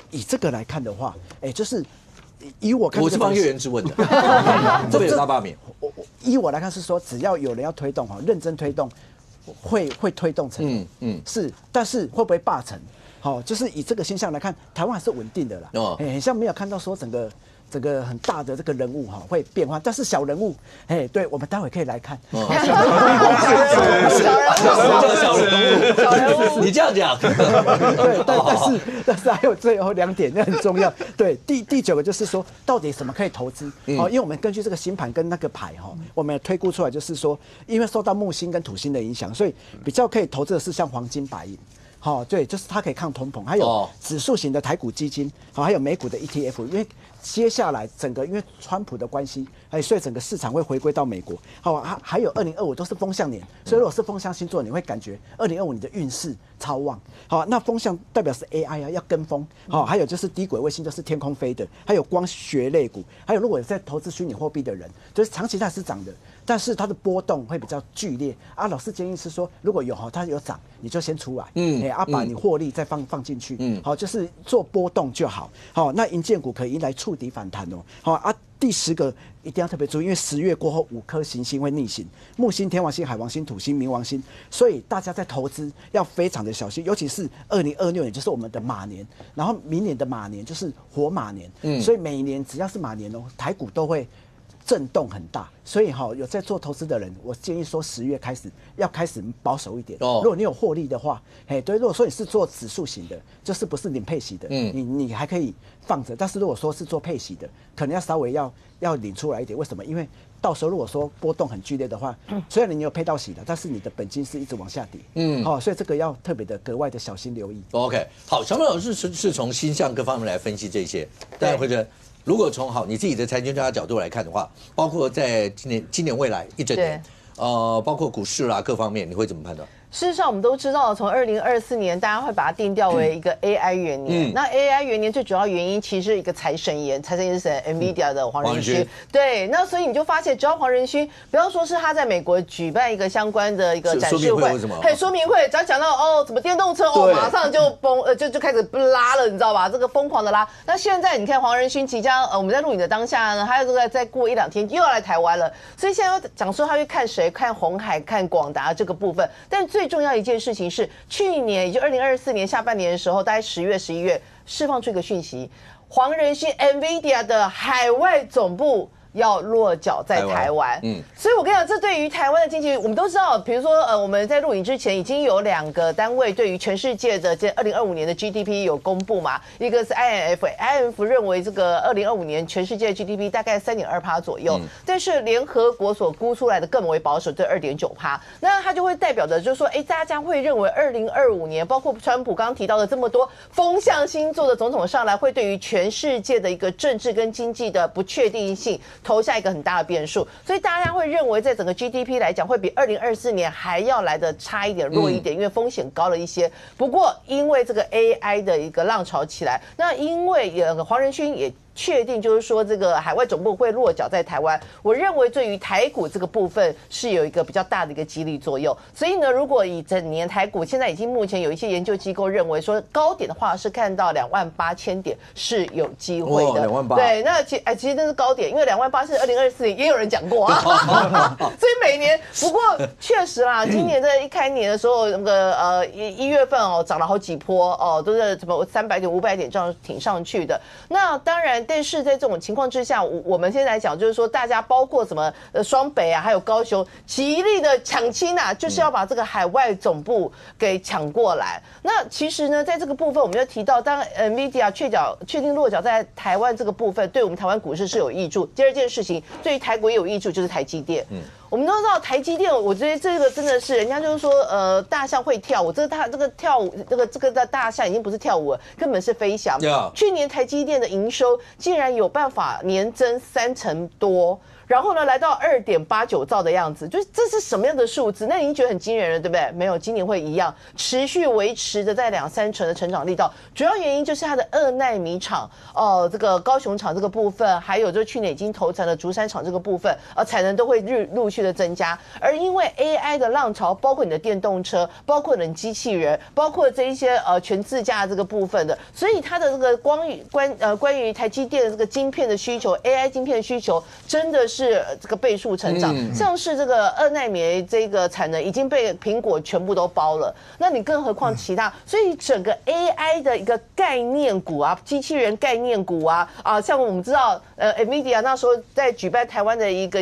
Speaker 2: 以这个来看的话，就是以我看，
Speaker 1: 我是帮月圆之问的，会不会有大罢免？
Speaker 2: 以我来看是说，只要有人要推动认真推动，会推动成功。是，但是会不会罢成？就是以这个现象来看，台湾还是稳定的啦。很像没有看到说整个很大的这个人物会变化，但是小人物，对，我们待会可以来看。
Speaker 1: 小人物，你这样讲。
Speaker 2: 对，但是还有最后2点，那很重要。对，第9个就是说，到底什么可以投资？因为我们根据这个星盘跟那个牌我们推估出来，就是说，因为受到木星跟土星的影响，所以比较可以投资的是像黄金、白银。对，就是它可以抗通膨，还有指数型的台股基金，还有美股的 ETF， 因为接下来整个因为川普的关系，所以整个市场会回归到美国。还有2025都是风象年，所以如果是风象星座，你会感觉2025你的运势超旺。那风象代表是 AI 要跟风。还有就是低轨卫星，就是天空飞的，还有光学类股，还有如果有在投资虚拟货币的人，就是长期它是涨的，但是它的波动会比较剧烈。老师建议是说，如果有它有涨，你就先出来。把你获利再放进去，就是做波动就好。那营建股可以来触底反弹第10个一定要特别注意，因为10月过后5颗行星会逆行，木星、天王星、海王星、土星、冥王星，所以大家在投资要非常的小心，尤其是2026年就是我们的马年，然后明年的马年就是火马年，所以每年只要是马年台股都会震动很大，所以有在做投资的人，我建议说10月要开始保守一点。如果你有获利的话，对，如果说你是做指数型的，就是不是领配息的，你还可以放着。但是如果说是做配息的，可能要稍微要领出来一点。为什么？因为到时候如果说波动很剧烈的话，虽然你有配到息的，但是你的本金是一直往下跌。所以这个要特别的格外的小心留意。
Speaker 1: OK， 好，小马老师是从星象各方面来分析这些，但或者。如果从你自己的财经专家角度来看的话，包括在今年未来一整年，包括股市啦各方面，你会怎么判断？
Speaker 3: 事实上，我们都知道，从2024年，大家会把它定调为一个 AI 元年。那 AI 元年最主要原因其实是一个财神爷，财神爷是谁 ？NVIDIA 的黄仁勋。对，那所以你就发现，只要黄仁勋，不要说是他在美国举办一个相关的一个展示会，说明会，只要讲到怎么电动车马上就就开始拉了，你知道吧？这个疯狂的拉。那现在你看黄仁勋即将我们在录影的当下呢，他再过1-2天又要来台湾了，所以现在要讲说他会看谁，看鸿海，看广达这个部分，但最重要一件事情是，去年也就2024年下半年的时候，大概10月、11月释放出一个讯息，黄仁勋 NVIDIA 的海外总部要落脚在台湾，所以我跟你讲，这对于台湾的经济，我们都知道，比如说我们在录影之前已经有2个单位对于全世界的这2025年的 GDP 有公布嘛，一个是 IMF 认为这个2025年全世界的 GDP 大概3.2%左右，但是联合国所估出来的更为保守，对2.9%，那它就会代表的就是说，大家会认为2025年，包括川普刚刚提到的这么多风象星座的总统上来，会对于全世界的一个政治跟经济的不确定性投下一个很大的变数，所以大家会认为在整个 GDP 来讲，会比2024年还要来的差一点、弱一点，因为风险高了一些。不过因为这个 AI 的一个浪潮起来，那因为黄仁勋也确定就是说这个海外总部会落脚在台湾，我认为对于台股这个部分是有一个比较大的一个激励作用。所以呢，如果以整年台股现在已经目前有一些研究机构认为说高点的话是看到28000点是有机会的。
Speaker 1: 28000。
Speaker 3: 对，那其实那是高点，因为28000是2024年也有人讲过啊。所以每年，不过确实啦，今年在一开年的时候，那个1月份涨了好几波都是什么300点、500点这样挺上去的。那当然。但是在这种情况之下，我们现在讲就是说，大家包括什么双北啊，还有高雄，极力的抢亲啊，就是要把这个海外总部给抢过来。那其实呢，在这个部分，我们就提到，当 NVIDIA 确定落脚在台湾这个部分，对我们台湾股市是有益处。第二件事情，对于台股也有益处，就是台积电。我们都知道台积电，我觉得这个真的是人家就是说，大象会跳舞，这个跳舞，这个的大象已经不是跳舞了，根本是飞翔。去年台积电的营收竟然有办法年增3成多。然后呢来到2.89兆的样子，就是这是什么样的数字？那你觉得很惊人了，对不对？没有，今年会一样持续维持的在2-3成的成长力道，主要原因就是它的2奈米厂这个高雄厂这个部分，还有就是去年已经投产的竹山厂这个部分，产能都会陆续的增加。而因为 AI 的浪潮，包括你的电动车，包括你的机器人，包括这一些全自驾这个部分的，所以它的这个关于台积电的这个晶片的需求 ，AI 晶片的需求真的是这个倍数成长。像是这个2奈米这个产能已经被苹果全部都包了，那你更何况其他？所以整个 AI 的一个概念股啊，机器人概念股啊，像我们知道NVIDIA 那时候在举办台湾的一个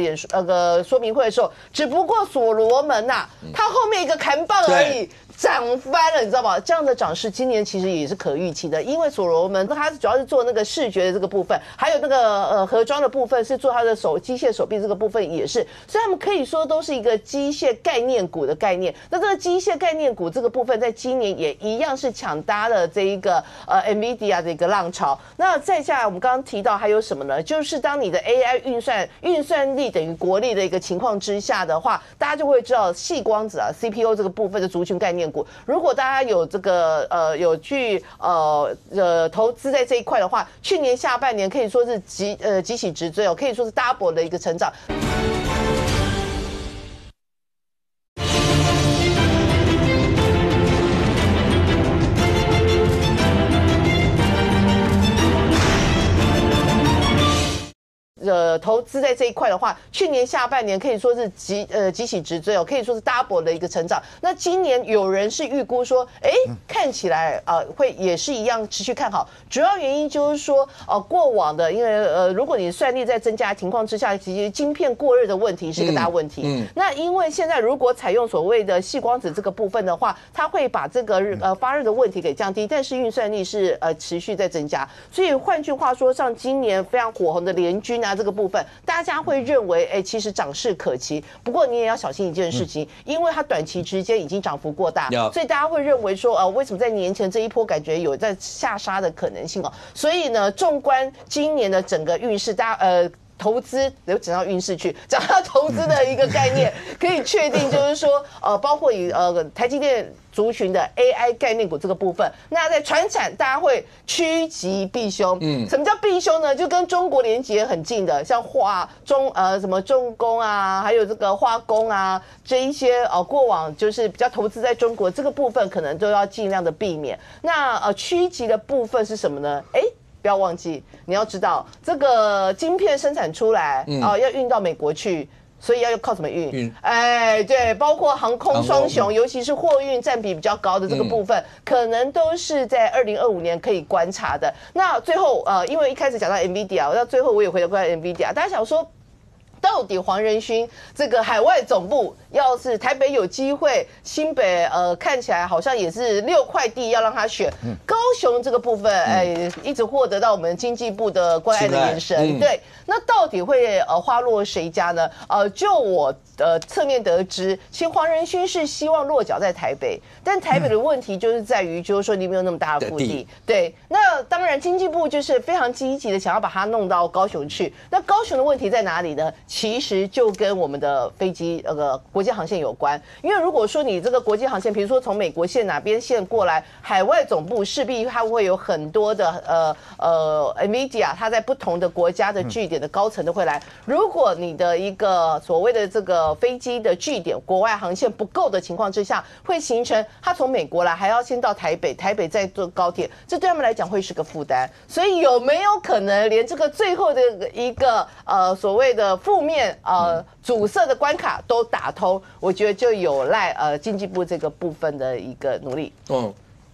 Speaker 3: 说明会的时候，只不过所罗门呐，它后面一个扛棒而已。涨翻了，你知道吗？这样的涨势今年其实也是可预期的，因为所罗门它主要是做那个视觉的这个部分，还有那个盒装的部分是做它的机械手臂这个部分也是，所以他们可以说都是一个机械概念股的概念。那这个机械概念股这个部分，在今年也一样是抢搭了这一个NVIDIA 的一个浪潮。那再下来我们刚刚提到还有什么呢？就是当你的 AI 运算力等于国力的一个情况之下的话，大家就会知道矽光子CPU 这个部分的族群概念。如果大家有这个有去投资在这一块的话，去年下半年可以说是急起直追可以说是 double 的一个成长。投资在这一块的话，去年下半年可以说是急起直追可以说是 double 的一个成长。那今年有人是预估说，看起来会也是一样持续看好。主要原因就是说，过往的因为如果你算力在增加的情况之下，其实晶片过热的问题是一个大问题。那因为现在如果采用所谓的矽光子这个部分的话，它会把这个发热的问题给降低，但是运算力是持续在增加。所以换句话说，像今年非常火红的联军这个部分，大家会认为，其实涨势可期。不过你也要小心一件事情，因为它短期之间已经涨幅过大，所以大家会认为说，为什么在年前这一波感觉有在下杀的可能性所以呢，纵观今年的整个运势，大家投资讲到运势去，讲到投资的一个概念，可以确定就是说，包括以台积电族群的 AI 概念股这个部分，那在传产大家会趋吉避凶。什么叫避凶呢？就跟中国连结很近的，像什么重工还有这个化工这一些过往就是比较投资在中国这个部分，可能都要尽量的避免。那趋吉的部分是什么呢？不要忘记，你要知道这个晶片生产出来要运到美国去。所以要靠什么运？对，包括航空双雄，尤其是货运占比比较高的这个部分，可能都是在2025年可以观察的。那最后因为一开始讲到 NVIDIA， 到最后我也回到NVIDIA， 大家想说，到底黄仁勋这个海外总部，要是台北有机会，新北看起来好像也是6块地要让他选，高雄这个部分一直获得到我们经济部的关爱的眼神，对，那到底会花落谁家呢？就我侧面得知，其实黄仁勋是希望落脚在台北，但台北的问题就是在于，就是说你没有那么大的腹地，对，那当然经济部就是非常积极的想要把它弄到高雄去，那高雄的问题在哪里呢？其实就跟我们的飞机国际航线有关，因为如果说你这个国际航线，比如说从美国线哪边线过来，海外总部势必它会有很多的NVIDIA， 它在不同的国家的据点的高层都会来。如果你的一个所谓的这个飞机的据点国外航线不够的情况之下，会形成它从美国来还要先到台北，台北再坐高铁，这对他们来讲会是个负担。所以有没有可能连这个最后的一个所谓的负面阻塞的关卡都打通？我觉得就有赖经济部这个部分的一个努力。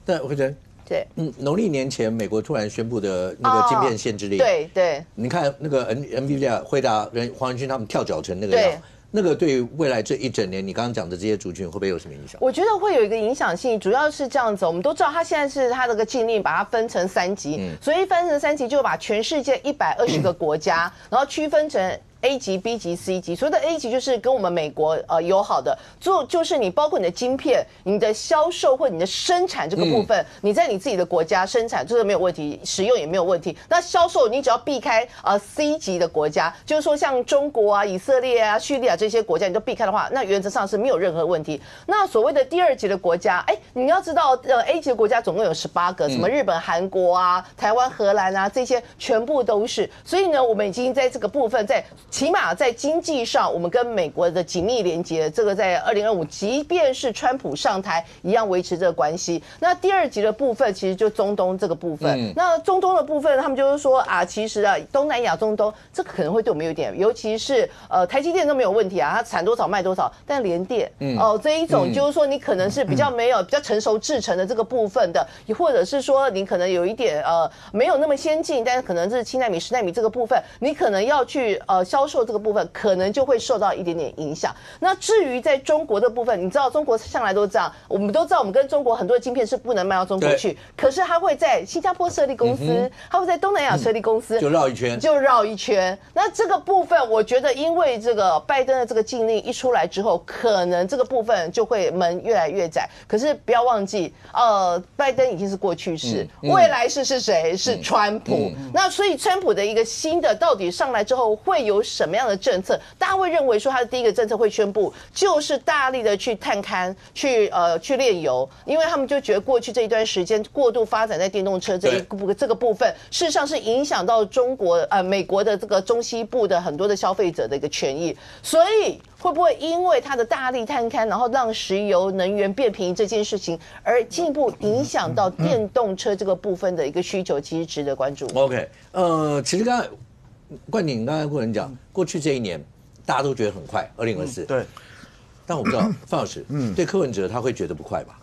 Speaker 1: 但慧珍，
Speaker 3: 对，
Speaker 1: 农历年前美国突然宣布的那个晶片限制令，
Speaker 3: 对，
Speaker 1: 你看那个 NVIDIA 回答黄仁勋他们跳脚成那个样。那个对于未来这一整年，你刚刚讲的这些族群会不会有什么影响？
Speaker 3: 我觉得会有一个影响性，主要是这样子。我们都知道，它现在是它这个禁令把它分成3级，所以分成3级就把全世界120个国家，然后区分成 A 级、B 级、C 级。所谓的 A 级就是跟我们美国友好的，就是你包括你的晶片、你的销售或你的生产这个部分，你在你自己的国家生产这个没有问题，使用也没有问题。那销售你只要避开C 级的国家，就是说像中国啊、以色列啊、叙利亚这些国家，你都避开的话，那原则上是没有任何问题。那所谓的第2级的国家，你要知道A 级的国家总共有18个，什么日本、韩国啊、台湾、荷兰啊，这些全部都是。所以呢，我们已经在这个部分，起码在经济上，我们跟美国的紧密连接，这个在2025，即便是川普上台，一样维持这个关系。那第2级的部分，其实就中东这个部分。那中东的部分，他们就是说其实东南亚、中东这个可能会对我们有点，尤其是台积电都没有问题啊，它产多少卖多少，但联电这一种就是说你可能是比较没有比较成熟制程的这个部分的，或者是说你可能有一点没有那么先进，但是可能是7奈米、10奈米这个部分，你可能要去销售这个部分，可能就会受到一点点影响。那至于在中国的部分，你知道中国向来都这样，我们都知道我们跟中国很多的晶片是不能卖到中国去，可是它会在新加坡设立公司，它会在东南亚设立公司，
Speaker 1: 就绕一圈。
Speaker 3: 那这个部分，我觉得因为这个拜登的这个禁令一出来之后，可能这个部分就会门越来越窄。可是不要忘记，拜登已经是过去式，未来式是谁？是川普。那所以川普的一个新的到底上来之后会有什么样的政策？大家会认为说他的第一个政策会宣布就是大力的去探勘、去炼油，因为他们就觉得过去这一段时间过度发展在电动车这个部分，事实上是影响到美国的这个中西部的很多的消费者的一个权益，所以会不会因为它的大力探勘，然后让石油能源变便宜这件事情，而进一步影响到电动车这个部分的一个需求，其实值得关注。
Speaker 1: OK， 其实刚才冠廷刚才跟人讲，过去这一年大家都觉得很快，2024，
Speaker 2: 对。
Speaker 1: 但我不知道范老师，对柯文哲他会觉得不快吧？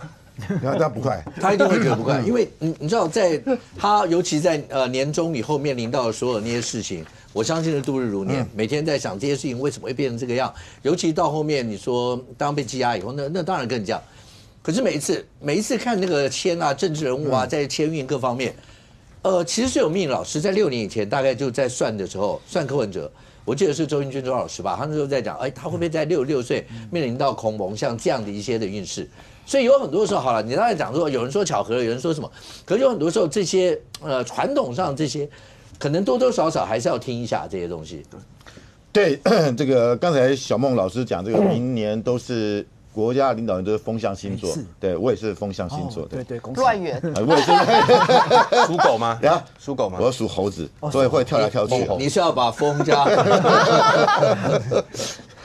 Speaker 4: 他不快，
Speaker 1: 他一定会觉得不快，因为你知道，在他尤其在年终以后面临到的所有那些事情，我相信是度日如年，每天在想这些事情为什么会变成这个样。尤其到后面你说当被羁押以后，那当然更这样。可是每一次看那个签啊，政治人物啊，在签运各方面，其实是有命老师在6年以前大概就在算的时候算柯文哲。我记得是周英君周老师吧，他那时候在讲，他会不会在66岁面临到恐蒙像这样的一些的运势？所以有很多时候，好了，你刚才讲说，有人说巧合，有人说什么，可是有很多时候这些传统上这些，可能多多少少还是要听一下这些东西。
Speaker 4: 对，这个刚才小孟老师讲，这个明年都是国家领导人都是风象星座，对我也是风象星座，
Speaker 2: 对，
Speaker 3: 乱源，
Speaker 4: 我也是
Speaker 5: 属狗吗？
Speaker 4: 呀，
Speaker 5: 属狗吗？
Speaker 4: 我属猴子，所以会跳来跳去。
Speaker 1: 你是要把风加？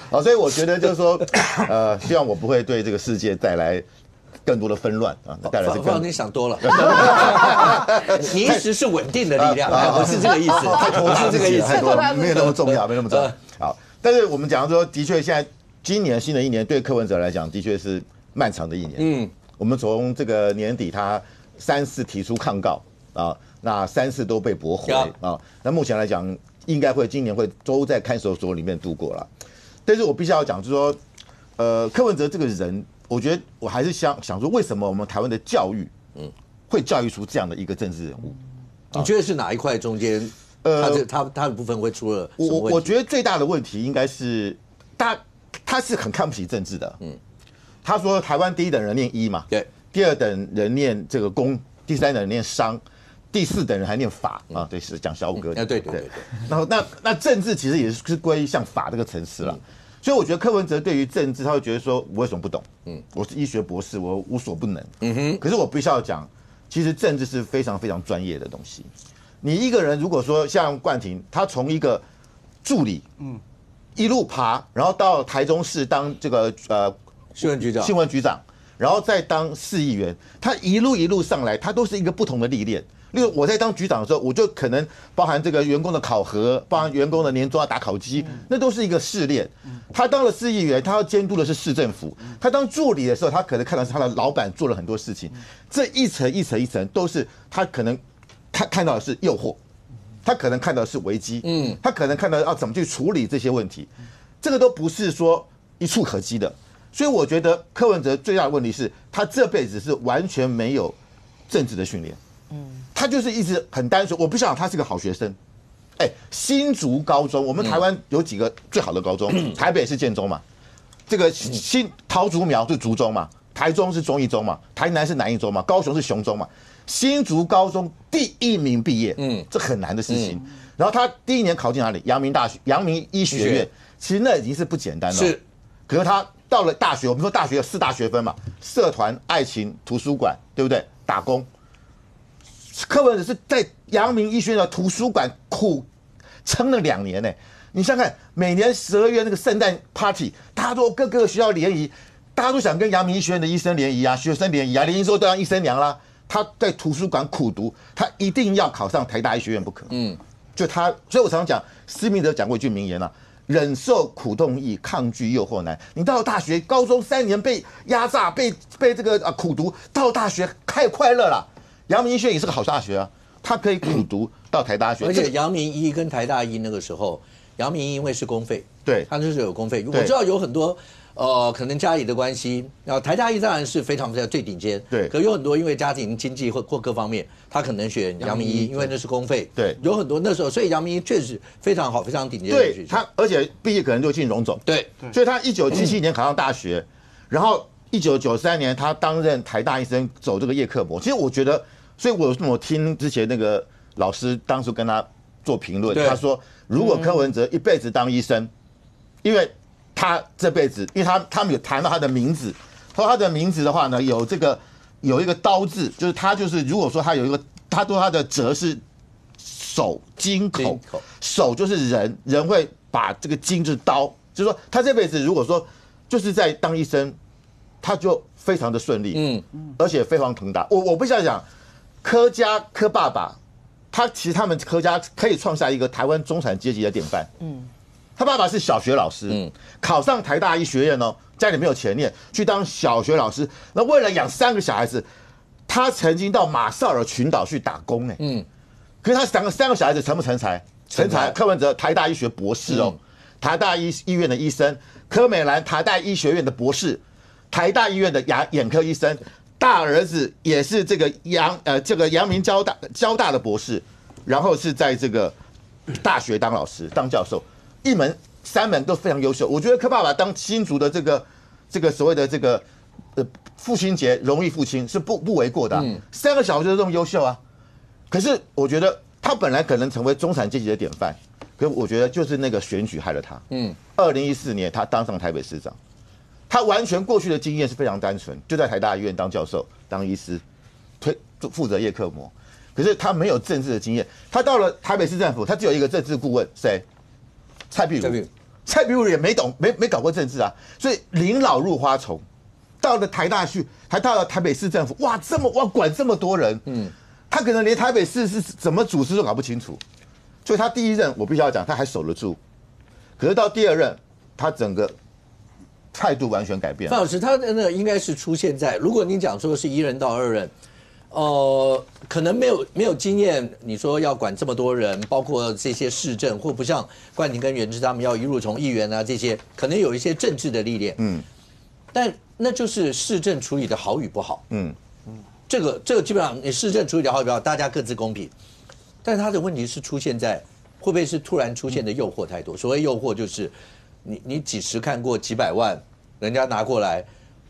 Speaker 4: 好，所以我觉得就是说，希望我不会对这个世界带来更多的纷乱啊，带来是更。
Speaker 1: 你想多了，你一直是稳定的力量，我是这个意思，
Speaker 4: 太投资这个意思，
Speaker 3: 太多
Speaker 4: 没有那么重要，没那么重要。好，但是我们讲说，的确现在今年新的一年对柯文哲来讲，的确是漫长的一年。我们从这个年底他3次提出抗告啊，那3次都被驳回啊，那目前来讲，应该会今年会都在看守所里面度过了。但是我必须要讲，就是说，柯文哲这个人，我觉得我还是想说，为什么我们台湾的教育，会教育出这样的一个政治人物？
Speaker 1: 你觉得是哪一块中间，他的部分会出了什么问题？
Speaker 4: 我觉得最大的问题应该是，他是很看不起政治的。他说台湾第一等人念医嘛，
Speaker 1: 对，
Speaker 4: 第二等人念这个工，第三等人念商，第四等人还念法啊，对，是讲小五哥。
Speaker 1: 对。
Speaker 4: 然后那政治其实也是归像法这个层次了。所以我觉得柯文哲对于政治，他会觉得说，我为什么不懂？我是医学博士，我无所不能。可是我必须要讲，其实政治是非常非常专业的东西。你一个人如果说像冠廷，他从一个助理，一路爬，然后到台中市当这个
Speaker 1: 新闻局长，
Speaker 4: 然后再当市议员，他一路上来，他都是一个不同的历练。例如我在当局长的时候，我就可能包含这个员工的考核，包含员工的年终要打考绩，那都是一个试炼。他当了市议员，他要监督的是市政府；他当助理的时候，他可能看到是他的老板做了很多事情，这一层一层一层都是他可能看到的是诱惑，他可能看到的是危机，他可能看到要怎么去处理这些问题，这个都不是说一触可及的。所以我觉得柯文哲最大的问题是他这辈子是完全没有政治的训练。他就是一直很单纯，我不想他是个好学生，新竹高中，我们台湾有几个最好的高中，台北是建中嘛，这个桃竹苗是竹中嘛，台中是中一中嘛，台南是南一中嘛，高雄是雄中嘛。新竹高中第1名毕业，这很难的事情。然后他第1年考进哪里？阳明大学、阳明医学院，其实那已经是不简单了。是，可是他到了大学，我们说大学有4大学分嘛，社团、爱情、图书馆，对不对？打工。柯文哲是在阳明医学院的图书馆苦撑了2年呢。你想想看，每年12月那个圣诞 party， 大家都各个学校联谊，大家都想跟阳明医学院的医生联谊啊，学生联谊啊，联谊之后都当医生娘啦。他在图书馆苦读，他一定要考上台大医学院不可。就他，所以我常常讲，施明德讲过一句名言啊：忍受苦痛易，抗拒诱惑难。你到了大学、高中3年被压榨、被这个苦读，到了大学太快乐了。阳明医学院也是个好大学啊，他可以苦读到台大学。
Speaker 1: 而且阳明医跟台大医那个时候，阳明医因为是公费，
Speaker 4: 对，
Speaker 1: 他就是有公费。我知道有很多。可能家里的关系，然后台大医当然是非常最顶尖，
Speaker 4: 对。
Speaker 1: 可有很多因为家庭经济或各方面，他可能选阳明医，因为那是公费，
Speaker 4: 对。
Speaker 1: 有很多那时候，所以阳明医确实非常好，非常顶尖的学校。
Speaker 4: 他而且毕业可能就进荣总，
Speaker 1: 对。
Speaker 4: 所以他1977年考上大学，然后1993年他担任台大医生，走这个叶克膜。其实我觉得，所以我听之前那个老师当时跟他做评论，他说如果柯文哲一辈子当医生，因为他这辈子，因为他们有谈到他的名字，他说他的名字的话呢，有一个刀字，就是他就是如果说他有一个，他说他的哲是手金口，手就是人会把这个金就是刀，就是说他这辈子如果说就是在当医生，他就非常的顺利，而且飞黄腾达。我不想讲柯爸爸，其实他们柯家可以创下一个台湾中产阶级的典范，他爸爸是小学老师，考上台大医学院哦，家里没有钱念，去当小学老师。那为了养3个小孩子，他曾经到马绍尔群岛去打工可是他3个小孩子成不成才？成才。柯文哲台大医学博士哦，台大医院的医生；柯美兰台大医学院的博士，台大医院的眼科医生。大儿子也是这个阳明交大的博士，然后是在这个大学当老师当教授。1门3门都非常优秀，我觉得柯爸爸当新竹的这个所谓的这个父亲节荣誉父亲是不为过的3个小孩就这么优秀啊。可是我觉得他本来可能成为中产阶级的典范，可是我觉得就是那个选举害了他。2014年他当上台北市长，他完全过去的经验是非常单纯，就在台大医院当教授、当医师，负责叶克膜。可是他没有政治的经验，他到了台北市政府，他只有一个政治顾问，谁？蔡壁如也没搞过政治啊，所以临老入花丛，到了台大去，还到了台北市政府，哇，管这么多人，他可能连台北市是怎么组织都搞不清楚，所以他第1任我必须要讲，他还守得住，可是到第2任，他整个态度完全改变了。
Speaker 1: 范老师，他那应该是出现在，如果你讲说是1任到2任。可能没有经验，你说要管这么多人，包括这些市政，或不像冠廷跟元之他们要一路从议员啊这些，可能有一些政治的历练，但那就是市政处理的好与不好，这个基本上你市政处理的好与不好，大家各自公平，但是他的问题是出现在会不会是突然出现的诱惑太多？所谓诱惑就是你几时看过几百万人家拿过来。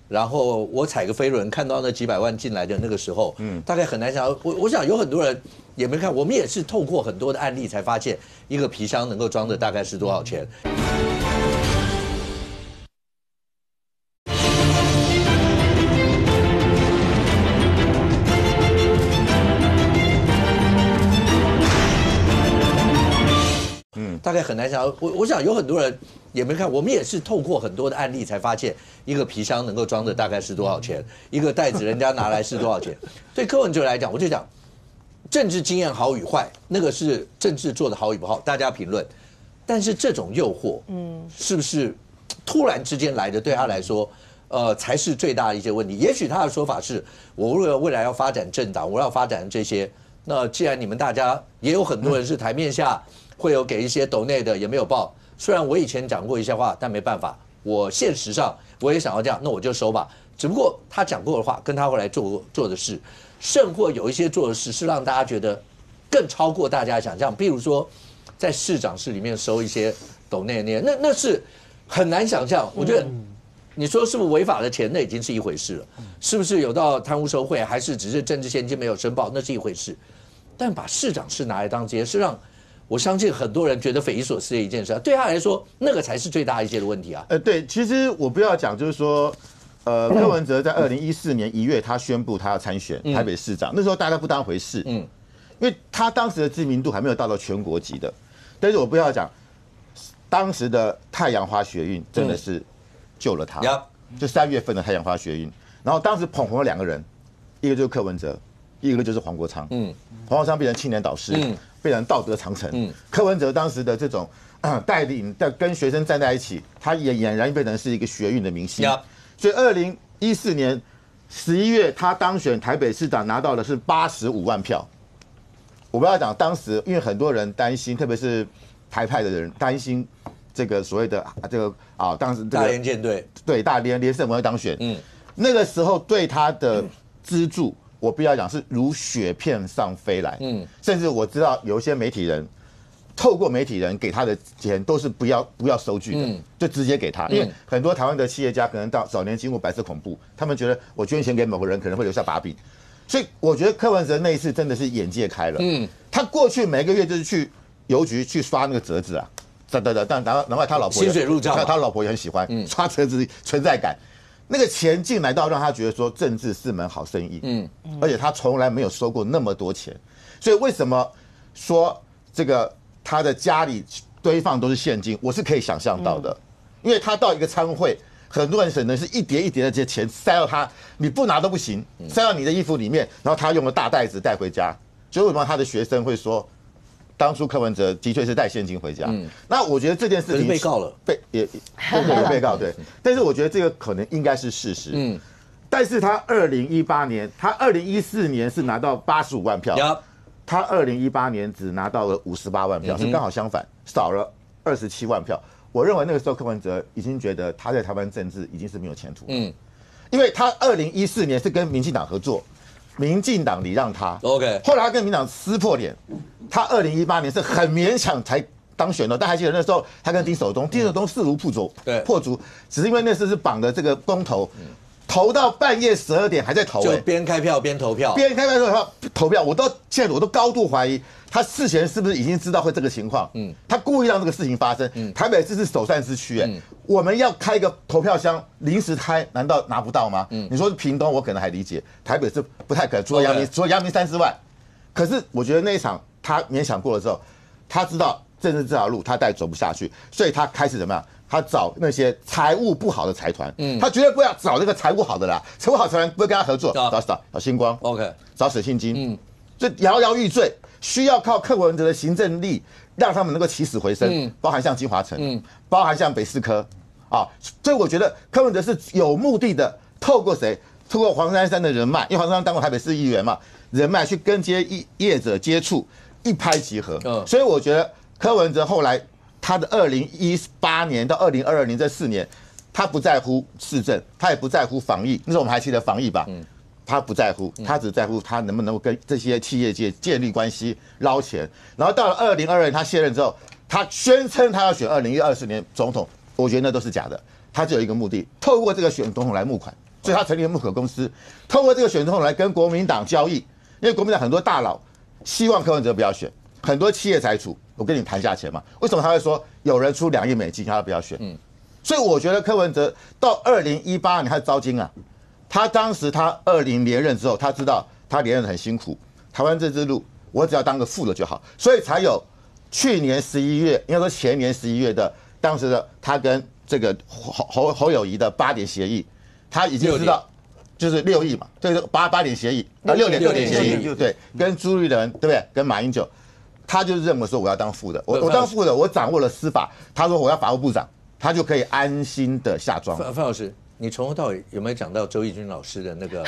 Speaker 1: 然后我踩个飞轮看到那几百万进来的那个时候，大概很难想。我想有很多人也没看，我们也是透过很多的案例才发现，一个皮箱能够装的大概是多少钱。大概很难想。我想有很多人也没看，我们也是透过很多的案例才发现，一个皮箱能够装的大概是多少钱，一个袋子人家拿来是多少钱。对柯文哲来讲，我就讲政治经验好与坏，那个是政治做的好与不好，大家评论。但是这种诱惑，是不是突然之间来的，对他来说，才是最大的一些问题。也许他的说法是，我为了未来要发展政党，我要发展这些。那既然你们大家也有很多人是台面下会有给一些抖内的，也没有报。虽然我以前讲过一些话，但没办法，我现实上我也想要这样，那我就收吧。只不过他讲过的话，跟他后来做的事，甚或有一些做的事是让大家觉得更超过大家的想象。比如说，在市长室里面收一些抖内那是很难想象。我觉得你说是不是违法的钱，那已经是一回事了，是不是有到贪污受贿，还是只是政治现金没有申报，那是一回事。但把市长室拿来当街，是让我相信很多人觉得匪夷所思的一件事，对他来说，那个才是最大一些的问题啊。
Speaker 4: 对，其实我不要讲，就是说，柯文哲在2014年1月，他宣布他要参选台北市长，那时候大家不当回事，因为他当时的知名度还没有到全国级的。但是我不要讲，当时的太阳花学运真的是救了他，就3月份的太阳花学运，然后当时捧红了2个人，一个就是柯文哲。一个就是黄国昌，黄国昌变成青年导师，变成道德长城。柯文哲当时的这种带领跟学生站在一起，他也俨然变成是一个学运的明星。所以2014年11月，他当选台北市长，拿到的是85万票。我不要讲当时，因为很多人担心，特别是台派的人担心这个所谓的当时
Speaker 1: 大连舰队
Speaker 4: 对大连胜文会当选，那个时候对他的资助。我不要讲是如雪片上飞来，甚至我知道有一些媒体人透过媒体人给他的钱都是不要收据的，就直接给他，因为很多台湾的企业家可能到早年经过白色恐怖，他们觉得我捐钱给某个人可能会留下把柄，所以我觉得柯文哲那一次真的是眼界开了，他过去每个月就是去邮局去刷那个折子啊，但难怪他老婆
Speaker 1: 薪水入账，
Speaker 4: 他老婆也很喜欢刷折子存在感。那个钱进来到让他觉得说政治是门好生意，而且他从来没有收过那么多钱，所以为什么说这个他的家里堆放都是现金，我是可以想象到的，因为他到一个餐会，很多人可能是一叠一叠的这些钱塞到他，你不拿都不行，塞到你的衣服里面，然后他用了大袋子带回家，所以为什么他的学生会说？当初柯文哲的确是带现金回家，那我觉得这件事情
Speaker 1: 被告了，
Speaker 4: 有被告对，但是我觉得这个可能应该是事实，但是他2018年，他2014年是拿到85万票，他2018年只拿到了58万票，是刚好相反，少了27万票。我认为那个时候柯文哲已经觉得他在台湾政治已经是没有前途，因为他2014年是跟民进党合作。民进党礼让他
Speaker 1: ，OK，
Speaker 4: 后来他跟民进党撕破脸，他2018年是很勉强才当选的，但还记得那时候他跟丁守中势如破竹，只是因为那次是绑的这个公投，投到半夜12点还在投，
Speaker 1: 就边开票边投票，
Speaker 4: 投票，现在我都高度怀疑他事前是不是已经知道会这个情况，他故意让这个事情发生，台北市是首善之区，我们要开一个投票箱临时开，难道拿不到吗？你说是屏东，我可能还理解，台北是不太可能，除了阳明30万，可是我觉得那一场他勉强过了之后，他知道政治这条路他再走不下去，所以他开始怎么样？他找那些财务不好的财团，他绝对不要找那个财务好的啦，财务好财团不会跟他合作，找星光 ，OK， 找沈庆金，就摇摇欲坠，需要靠柯文哲的行政力让他们能够起死回生，包含像金华城，包含像北四科，所以我觉得柯文哲是有目的的，透过谁？透过黄珊珊的人脉，因为黄珊珊当过台北市议员嘛，人脉去跟业者接触，一拍即合，所以我觉得柯文哲后来。他的2018年到2022年这4年，他不在乎市政，他也不在乎防疫。那时候我们还记得防疫吧？他不在乎，他只在乎他能不能够跟这些企业界建立关系、捞钱。然后到了2022年他卸任之后，他宣称他要选2024年总统，我觉得那都是假的。他只有一个目的，透过这个选总统来募款，所以他成立了募款公司，透过这个选总统来跟国民党交易。因为国民党很多大佬希望柯文哲不要选，很多企业财主。我跟你谈价钱嘛？为什么他会说有人出2亿美金，他不要选？所以我觉得柯文哲到2018年他招金啊，他当时他20连任之后，他知道他连任很辛苦，台湾这支路我只要当个副的就好，所以才有去年11月，应该说前年11月的当时的他跟这个侯友宜的8点协议，他已经知道就是6亿嘛，这个8点协议，6点协议，对，跟朱立伦对不对？跟马英九。他就认为说我要当副的，我当副的，我掌握了司法。他说我要法务部长，他就可以安心的下庄。
Speaker 1: 范老师，你从头到尾有没有讲到周奕君老师的那个？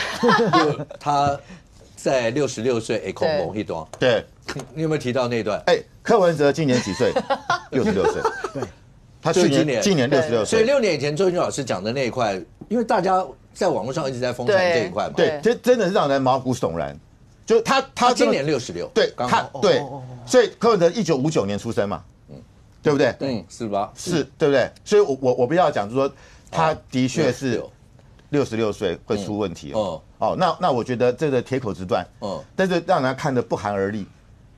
Speaker 1: 他在66岁恐猛一段，
Speaker 4: 对，
Speaker 1: 你有没有提到那段？
Speaker 4: 柯文哲今年几岁？66岁。对，他今年66岁。
Speaker 1: 所以6年以前周奕君老师讲的那一块，因为大家在网络上一直在疯传这一块嘛，
Speaker 4: 对，这真的是让人毛骨悚然。就他
Speaker 1: 今年66，
Speaker 4: 对，他对，所以柯文哲1959年出生嘛，对不对？48是，对不对？所以我不要讲，就是说他的确是66岁会出问题哦。那我觉得这个铁口直断，但是让人家看得不寒而栗。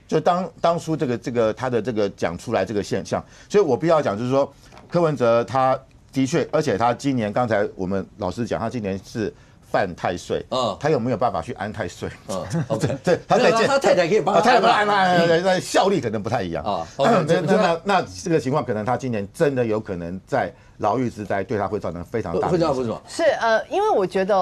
Speaker 4: 就当初这个他的这个讲出来这个现象，所以我必要讲，就是说柯文哲他的确，而且他今年刚才我们老师讲，他今年是犯太岁，他有没有办法去安太岁？OK， 对，他
Speaker 1: 太太可以帮他
Speaker 4: 安，那效力可能不太一样啊。那这个情况，可能他今年真的有可能在牢狱之灾，对他会造成非常大的影响。
Speaker 1: 为什么？
Speaker 3: 是因为我觉得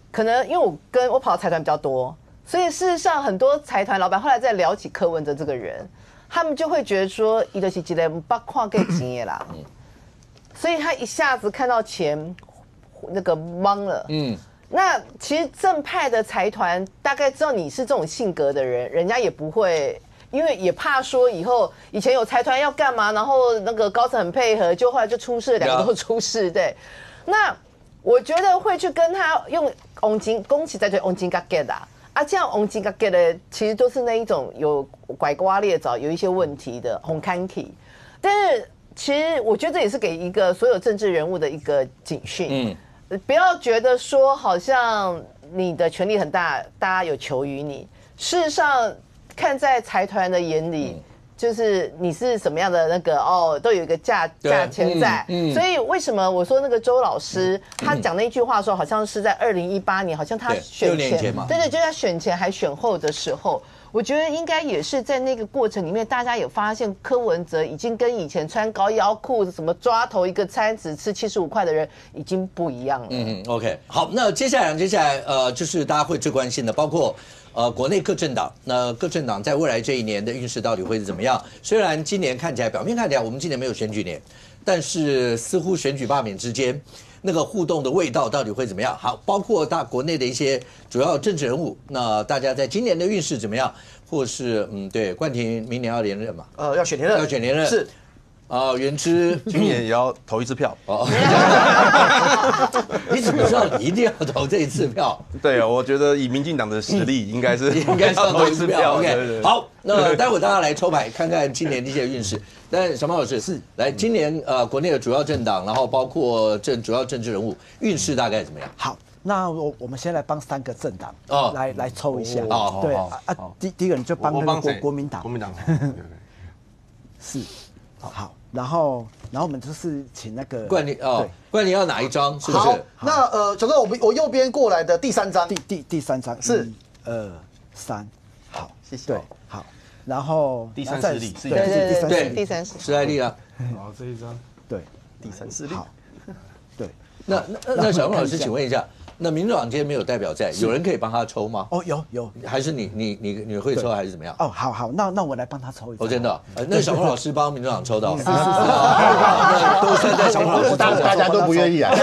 Speaker 3: 可能因为我跑的财团比较多。所以事实上，很多财团老板后来在聊起柯文哲这个人，他们就会觉得说，伊就是一个不看给钱的啦，所以他一下子看到钱，那个懵了。那其实正派的财团大概知道你是这种性格的人，人家也不会，因为也怕说以前有财团要干嘛，然后那个高层很配合，就后来就出事，两个都出事，对。那我觉得会去跟他用翁金恭喜在对翁金嘎给的。这样翁金嘎给的其实都是那一种有拐瓜裂枣、有一些问题的红看体，但是其实我觉得这也是给一个所有政治人物的一个警讯，不要觉得说好像你的权力很大，大家有求于你，事实上看在财团的眼里。就是你是什么样的那个都有一个价钱在，所以为什么我说那个周老师他讲那句话的时候，好像是在2018年，好像他选前嘛，对，就在选前还选后的时候，我觉得应该也是在那个过程里面，大家有发现柯文哲已经跟以前穿高腰裤、什么抓头一个餐只吃75块的人已经不一样了。
Speaker 1: OK， 好，那接下来就是大家会最关心的，包括。国内各政党，那各政党在未来这一年的运势到底会是怎么样？虽然今年看起来，表面看起来我们今年没有选举年，但是似乎选举罢免之间那个互动的味道到底会怎么样？好，包括国内的一些主要政治人物，那大家在今年的运势怎么样？或是对，冠廷明年要连任嘛？
Speaker 2: 要选连任，
Speaker 1: 是。元之
Speaker 5: 今年也要投一次票
Speaker 1: 你怎么知道你一定要投这一次票？
Speaker 5: 对啊，我觉得以民进党的实力，应该是
Speaker 1: 要投一次票。
Speaker 5: OK，
Speaker 1: 好，那待会大家来抽牌看看今年的一些运势。但小马老师是来今年国内的主要政党，然后包括主要政治人物运势大概怎么样？
Speaker 7: 好，那我们先来帮3个政党来抽一下。对第一个你就帮那个国民党。
Speaker 5: 国民党
Speaker 7: 是。好，然后我们就是请那个
Speaker 1: 冠廷要哪一张？是不是？
Speaker 2: 好，那小哥，我右边过来的第3张，
Speaker 7: 第3张
Speaker 2: 是
Speaker 7: 1、2、3，好，
Speaker 2: 谢谢。
Speaker 7: 对，好，然后
Speaker 5: 第3势力，
Speaker 3: 对，第3
Speaker 1: 施爱丽啊，
Speaker 6: 好，这一张，
Speaker 7: 对，
Speaker 2: 第3势力，
Speaker 7: 好，对，
Speaker 1: 那小孟老师，请问一下。那民主党今天没有代表在，有人可以帮他抽吗？
Speaker 7: 有，
Speaker 1: 还是你会抽还是怎么样？
Speaker 7: 好，那我来帮他抽一张。
Speaker 1: 真的，那小孟老师帮民主党抽到，那都算在小孟老师，
Speaker 4: 大家都不愿意啊。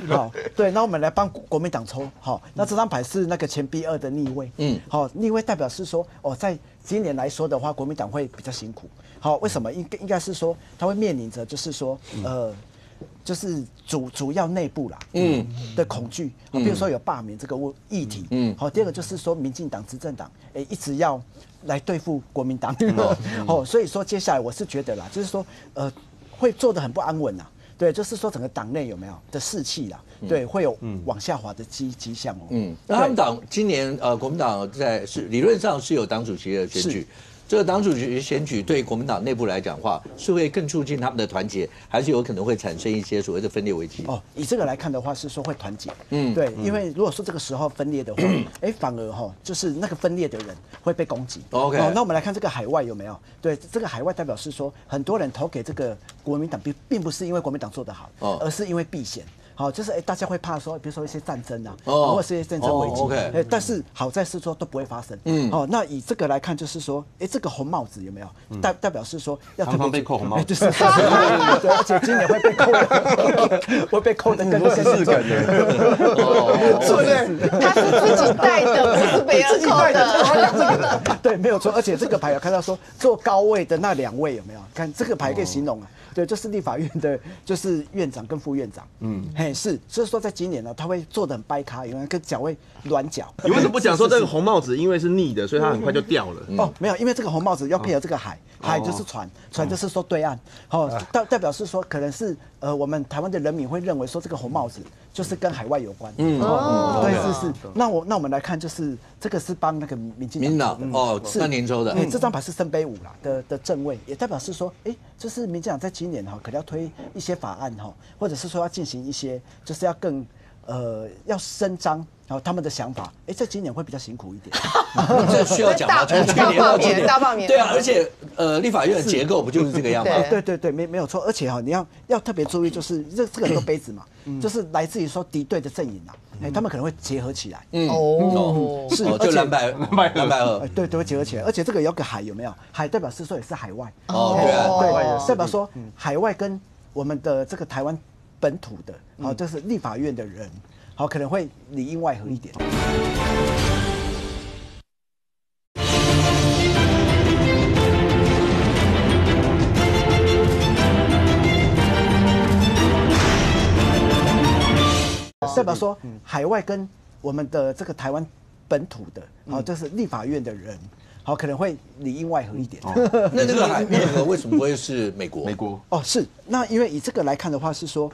Speaker 7: 好，对，那我们来帮国民党抽。好，那这张牌是那个前 B2的逆位。好，逆位代表是说，在今年来说的话，国民党会比较辛苦。好，为什么？应该是说，他会面临着就是说，就是主要内部啦，的恐惧，比如说有罢免这个议题，好，第二个就是说民进党执政党，一直要来对付国民党，所以说接下来我是觉得啦，就是说会做得很不安稳啦，对，就是说整个党内有没有的士气啦，对，会有往下滑的迹象哦。
Speaker 1: 那他们党今年国民党理论上是有党主席的选举。这个党主席选举对国民党内部来讲的话，是会更促进他们的团结，还是有可能会产生一些所谓的分裂危机？
Speaker 7: 以这个来看的话，是说会团结。对，因为如果说这个时候分裂的话，反而就是那个分裂的人会被攻击。
Speaker 1: OK，
Speaker 7: 那我们来看这个海外有没有？对，这个海外代表是说，很多人投给这个国民党，并不是因为国民党做得好，而是因为避险。好，就是大家会怕说，比如说一些战争啊，或者是一些战争危机，但是好在是说都不会发生。那以这个来看，就是说，这个红帽子有没有代表是说要
Speaker 5: 常常被扣红帽子，
Speaker 7: 就是对，而且今年会被扣的，会被扣的更
Speaker 5: 多4个人，
Speaker 7: 对，
Speaker 3: 他是自己带的，不是别人扣的，
Speaker 7: 对，没有错。而且这个牌有看到说坐高位的那2位有没有？看这个牌可以形容啊。对，就是立法院的，就是院长跟副院长，哎，是，所以说在今年呢，他会做的很掰咖，有人跟脚会软脚。
Speaker 8: 你为什么不讲说这个红帽子因为是逆的，所以它很快就掉了？
Speaker 7: 哦，没有，因为这个红帽子要配合这个海，海就是船，船就是说对岸，好，代表是说可能是我们台湾的人民会认为说这个红帽子就是跟海外有关。对，是。那我们来看，就是这个是帮那个民进党
Speaker 1: 是年抽的。
Speaker 7: 这张牌是圣杯5啦的正位，也代表是说，就是民进党在今年可能要推一些法案或者是说要进行一些，就是要更要伸张他们的想法。在今年会比较辛苦一点。
Speaker 1: 这需要讲吗？从去年到今年，
Speaker 3: 大罢免。
Speaker 1: 对啊，而且立法院的结构不就是这个样吗？
Speaker 7: 对，没有错。而且你要特别注意，就是这个很多杯子嘛，就是来自于说敌对的阵营他们可能会结合起来。是，
Speaker 1: 就蓝白合，
Speaker 7: 对，会结合起来。而且这个有个海，有没有？海代表是说也是海外。
Speaker 1: 对，
Speaker 7: 代表说海外跟我们的这个台湾本土的，就是立法院的人，可能会里应外合一点。代表说海外跟我们的这个台湾本土的，就是立法院的人，可能会里应外合一点。
Speaker 1: 那这个海运河为什么不会是美国？
Speaker 8: 美国
Speaker 7: 是，那因为以这个来看的话，是说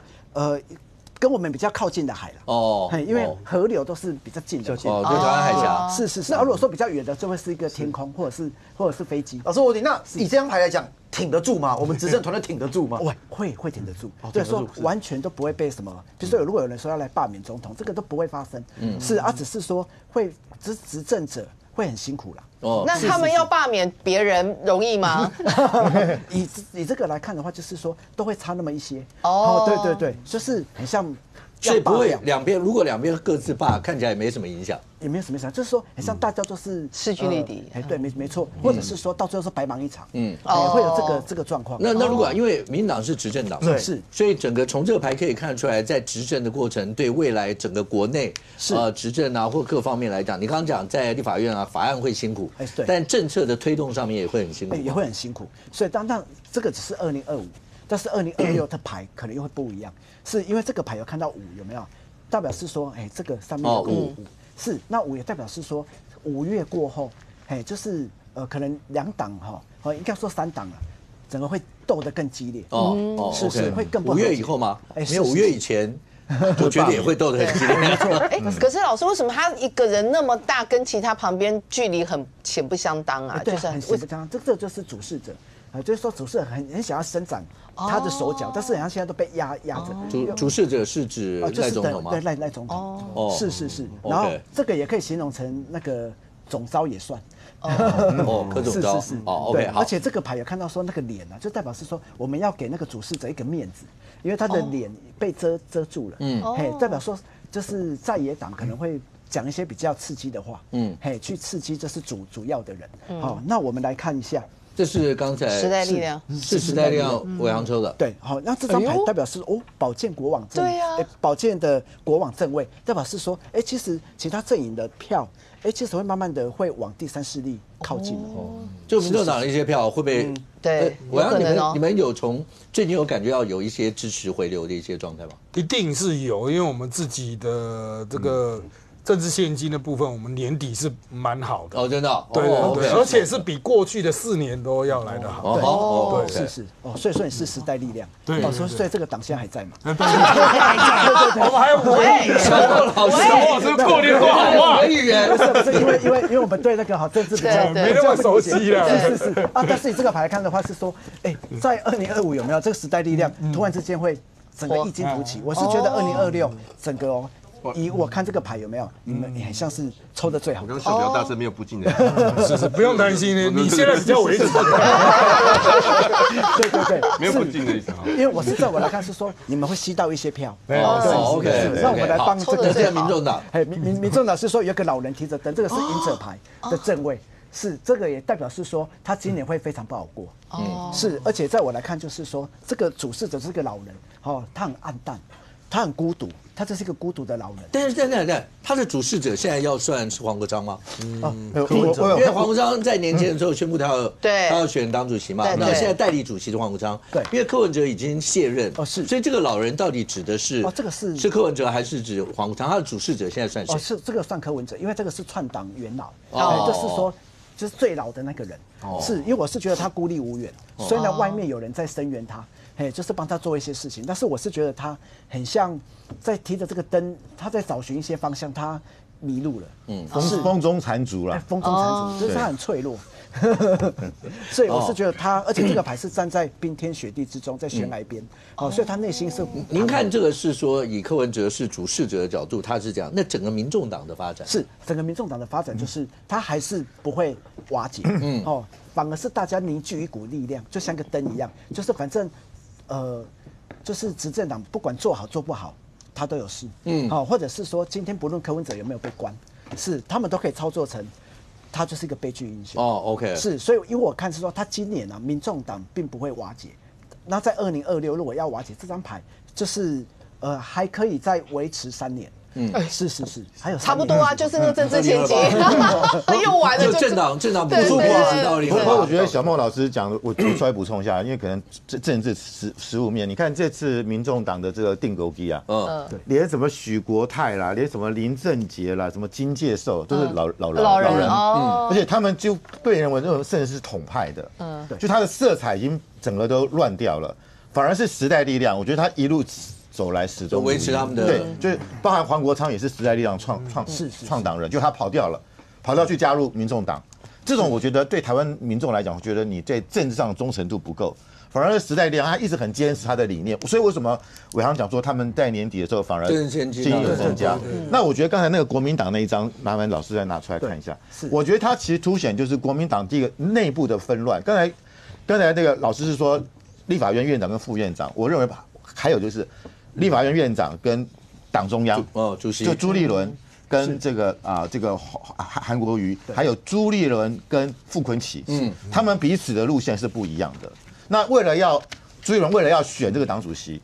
Speaker 7: 跟我们比较靠近的海了。因为河流都是比较近的。
Speaker 1: 就台湾海峡。
Speaker 7: 是。如果说比较远的，就会是一个天空，或者是飞机。
Speaker 2: 老师，那以这张牌来讲，挺得住吗？我们执政团队挺得住吗？
Speaker 7: 会挺得住。对，说完全都不会被什么，比如说如果有人说要来罢免总统，这个都不会发生。是只是说会执政者会很辛苦啦。
Speaker 3: 那他们要罢免别人容易吗？
Speaker 7: 以这个来看的话，就是说都会差那么一些。对，就是很像。
Speaker 1: 所以不会如果两边各自罢，看起来也没什么影响，
Speaker 7: 也没有什么影响，就是说很像大家都是
Speaker 3: 势均力敌。
Speaker 7: 对，没错，或者是说到最后是白忙一场，会有这个状况。
Speaker 1: 那如果因为民进党是执政党，
Speaker 7: 是，
Speaker 1: 所以整个从这个牌可以看得出来，在执政的过程，对未来整个国内执政或各方面来讲，你刚刚讲在立法院法案会辛苦，但政策的推动上面也会很辛苦，
Speaker 7: 也会很辛苦。所以当这个只是2025。但是2026的牌可能又会不一样，是因为这个牌有看到5有没有？代表是说，这个上面有个5，是那5也代表是说5月过后，就是可能2党应该说3党了，整个会斗得更激烈。是会更不好。
Speaker 1: 5月以后吗？没有5月以前，我觉得也会斗得很激烈。
Speaker 7: 没错。
Speaker 3: 可是老师，为什么他一个人那么大，跟其他旁边距离很显不相当啊？
Speaker 7: 就是很显不相当，这就是主事者。就是说，主事人很想要伸展他的手脚，但是好像现在都被压着。
Speaker 1: 主事者是指赖总统吗？
Speaker 7: 对，赖总统。是。然后这个也可以形容成那个总召也算。
Speaker 1: 柯总召。
Speaker 7: 是。
Speaker 1: OK，好。
Speaker 7: 而且这个牌有看到说那个脸就代表是说我们要给那个主事者一个面子，因为他的脸被遮住了。代表说就是在野党可能会讲一些比较刺激的话。去刺激这是主要的人。那我们来看一下。
Speaker 1: 这是刚才
Speaker 3: 时代力量
Speaker 1: 是时代力量伟航抽的。
Speaker 7: 对，那这张牌代表是宝剑国王正位。
Speaker 3: 对呀，
Speaker 7: 宝剑的国王正位，代表是说，其实其他阵营的票，其实会慢慢的会往第三势力靠近。
Speaker 1: 就民众党的一些票会被
Speaker 3: 对，
Speaker 1: 我要你们有从最近有感觉到有一些支持回流的一些状态吗？
Speaker 6: 一定是有，因为我们自己的这个。政治现金的部分，我们年底是蛮好的
Speaker 1: 真的。
Speaker 6: 对，而且是比过去的4年都要来得
Speaker 7: 好。对，是所以说你是时代力量。
Speaker 6: 对，
Speaker 7: 所以这个党现在还在嘛？
Speaker 6: 对，我们还有老师破裂过好话，
Speaker 7: 议员不是因为我们对那个政治比较
Speaker 6: 没那么熟悉了。
Speaker 7: 是但是以这个牌来看的话，是说，在2025有没有这个时代力量突然之间会整个异军突起？我是觉得2026整个以我看这个牌有没有，你们很像是抽的最好。
Speaker 8: 我刚笑比较大声，没有不敬的。
Speaker 6: 是，不用担心，你现在比较危险。
Speaker 7: 对，
Speaker 8: 没有不敬的意思。
Speaker 7: 因为在我来看是说，你们会吸到一些票。
Speaker 1: OK，
Speaker 7: 那我们来帮这个
Speaker 1: 民众党。
Speaker 7: 民众党是说有个老人提着灯，这个是赢者牌的正位。是这个也代表是说，他今年会非常不好过。是，而且在我来看就是说，这个主事者是个老人，他很暗淡。他很孤独，他这是一个孤独的老人。
Speaker 1: 但是，他的主事者现在要算是黄国昌吗？
Speaker 7: 嗯，
Speaker 1: 因为黄国昌在年前的时候宣布他要选党主席嘛，
Speaker 3: 对
Speaker 1: 那现在代理主席是黄国昌，
Speaker 7: 对，
Speaker 1: 因为柯文哲已经卸任，
Speaker 7: 是，
Speaker 1: 所以这个老人到底指的是
Speaker 7: 这个是
Speaker 1: 柯文哲还是指黄国昌？他的主事者现在算谁？
Speaker 7: 是这个算柯文哲，因为这个是篡党元老，就是说。就是最老的那个人，是因为我是觉得他孤立无援，虽然外面有人在声援他，就是帮他做一些事情，但是我是觉得他很像在提着这个灯，他在找寻一些方向，他迷路了，
Speaker 4: 风中残烛了，
Speaker 7: 风中残烛，就是他很脆弱。所以我是觉得他，而且这个牌是站在冰天雪地之中，在悬崖边，所以他内心是。
Speaker 1: 您看这个是说以柯文哲是主事者的角度，他是这样，那整个民众党的发展
Speaker 7: 是整个民众党的发展，就是他还是不会瓦解，反而是大家凝聚一股力量，就像个灯一样，就是反正，就是执政党不管做好做不好，他都有事，或者是说今天不论柯文哲有没有被关，是他们都可以操作成。他就是一个悲剧英雄
Speaker 1: OK，
Speaker 7: 是，所以因为我看是说，他今年啊，民众党并不会瓦解，那在2026如果要瓦解，这张牌就是还可以再维持3年。是，还有
Speaker 3: 差不多啊，就是那个政治前景用完了
Speaker 1: 就政党补助过到0。
Speaker 4: 不过我觉得小孟老师讲的，我出来补充一下，因为可能政治实务面，你看这次民众党的这个定勾机啊，连什么许国泰啦，连什么林正杰啦，什么金介寿都是老人，而且他们就被认为甚至是统派的，就他的色彩已经整个都乱掉了，反而是时代力量，我觉得他一路走来始终
Speaker 1: 维持他们的
Speaker 4: 对，就是包含黄国昌也是时代力量创党人，就他跑掉去加入民众党，这种我觉得对台湾民众来讲，我觉得你在政治上的忠诚度不够，反而时代力量他一直很坚持他的理念，所以为什么伟航讲说他们在年底的时候反而经济有增加？那我觉得刚才那个国民党那一张，麻烦老师再拿出来看一下，我觉得它其实凸显就是国民党这个内部的纷乱。刚才那个老师是说立法院院长跟副院长，我认为还有就是。立法院院长跟党中央
Speaker 1: 主席
Speaker 4: 就朱立伦跟这个韩国瑜，还有朱立伦跟傅昆萁，他们彼此的路线是不一样的。那朱立伦为了要选这个党主席，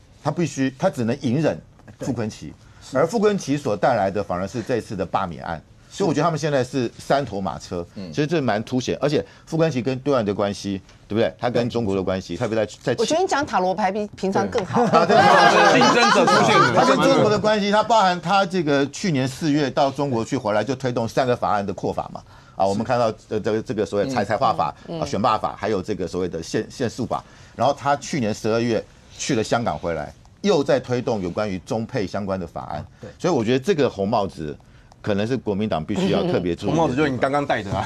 Speaker 4: 他只能隐忍傅昆萁，而傅昆萁所带来的反而是这次的罢免案。所以我觉得他们现在是3头马车，其实这蛮凸显，而且傅昆萁跟对岸的关系，对不对？他跟中国的关系，特别在
Speaker 3: 我觉得你讲塔罗牌比平常更好。
Speaker 8: 竞争者出现，
Speaker 4: 他跟中国的关系，他包含他这个去年4月到中国去回来，就推动3个法案的扩法嘛。我们看到这个所谓财划法、选罢法，还有这个所谓的限速法。然后他去年12月去了香港回来，又在推动有关于中配相关的法案。所以我觉得这个红帽子。可能是国民党必须要特别注意。
Speaker 8: 红帽子就是你刚刚戴的啊。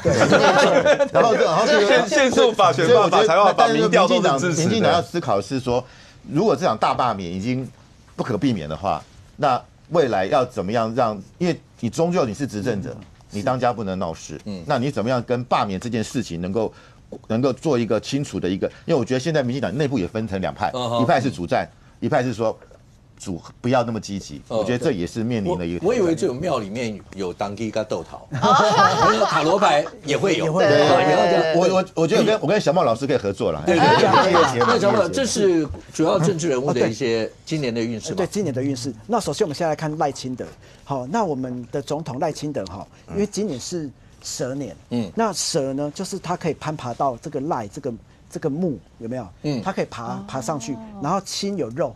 Speaker 4: 然后这个
Speaker 5: 限速法、选罢法、财划法、民调都是支持的。
Speaker 4: 民进党要思考是说，如果这场大罢免已经不可避免的话，那未来要怎么样让？因为你终究你是执政者，你当家不能闹事。那你怎么样跟罢免这件事情能够做一个清楚的一个？因为我觉得现在民进党内部也分成2派，一派是主战，一派是说。不要那么积极，我觉得这也是面临的一个。
Speaker 1: 我以为这种庙里面有当地跟豆桃，塔罗牌也会有。
Speaker 4: 我觉得我跟小茂老师可以合作了。对，
Speaker 1: 那小茂，这是主要政治人物的一些今年的运势吗？
Speaker 7: 对，今年的运势。那首先我们先来看赖清德。好，那我们的总统赖清德哈，因为今年是蛇年，那蛇呢，就是它可以攀爬到这个赖这个木有没有？它可以爬上去，然后清有肉。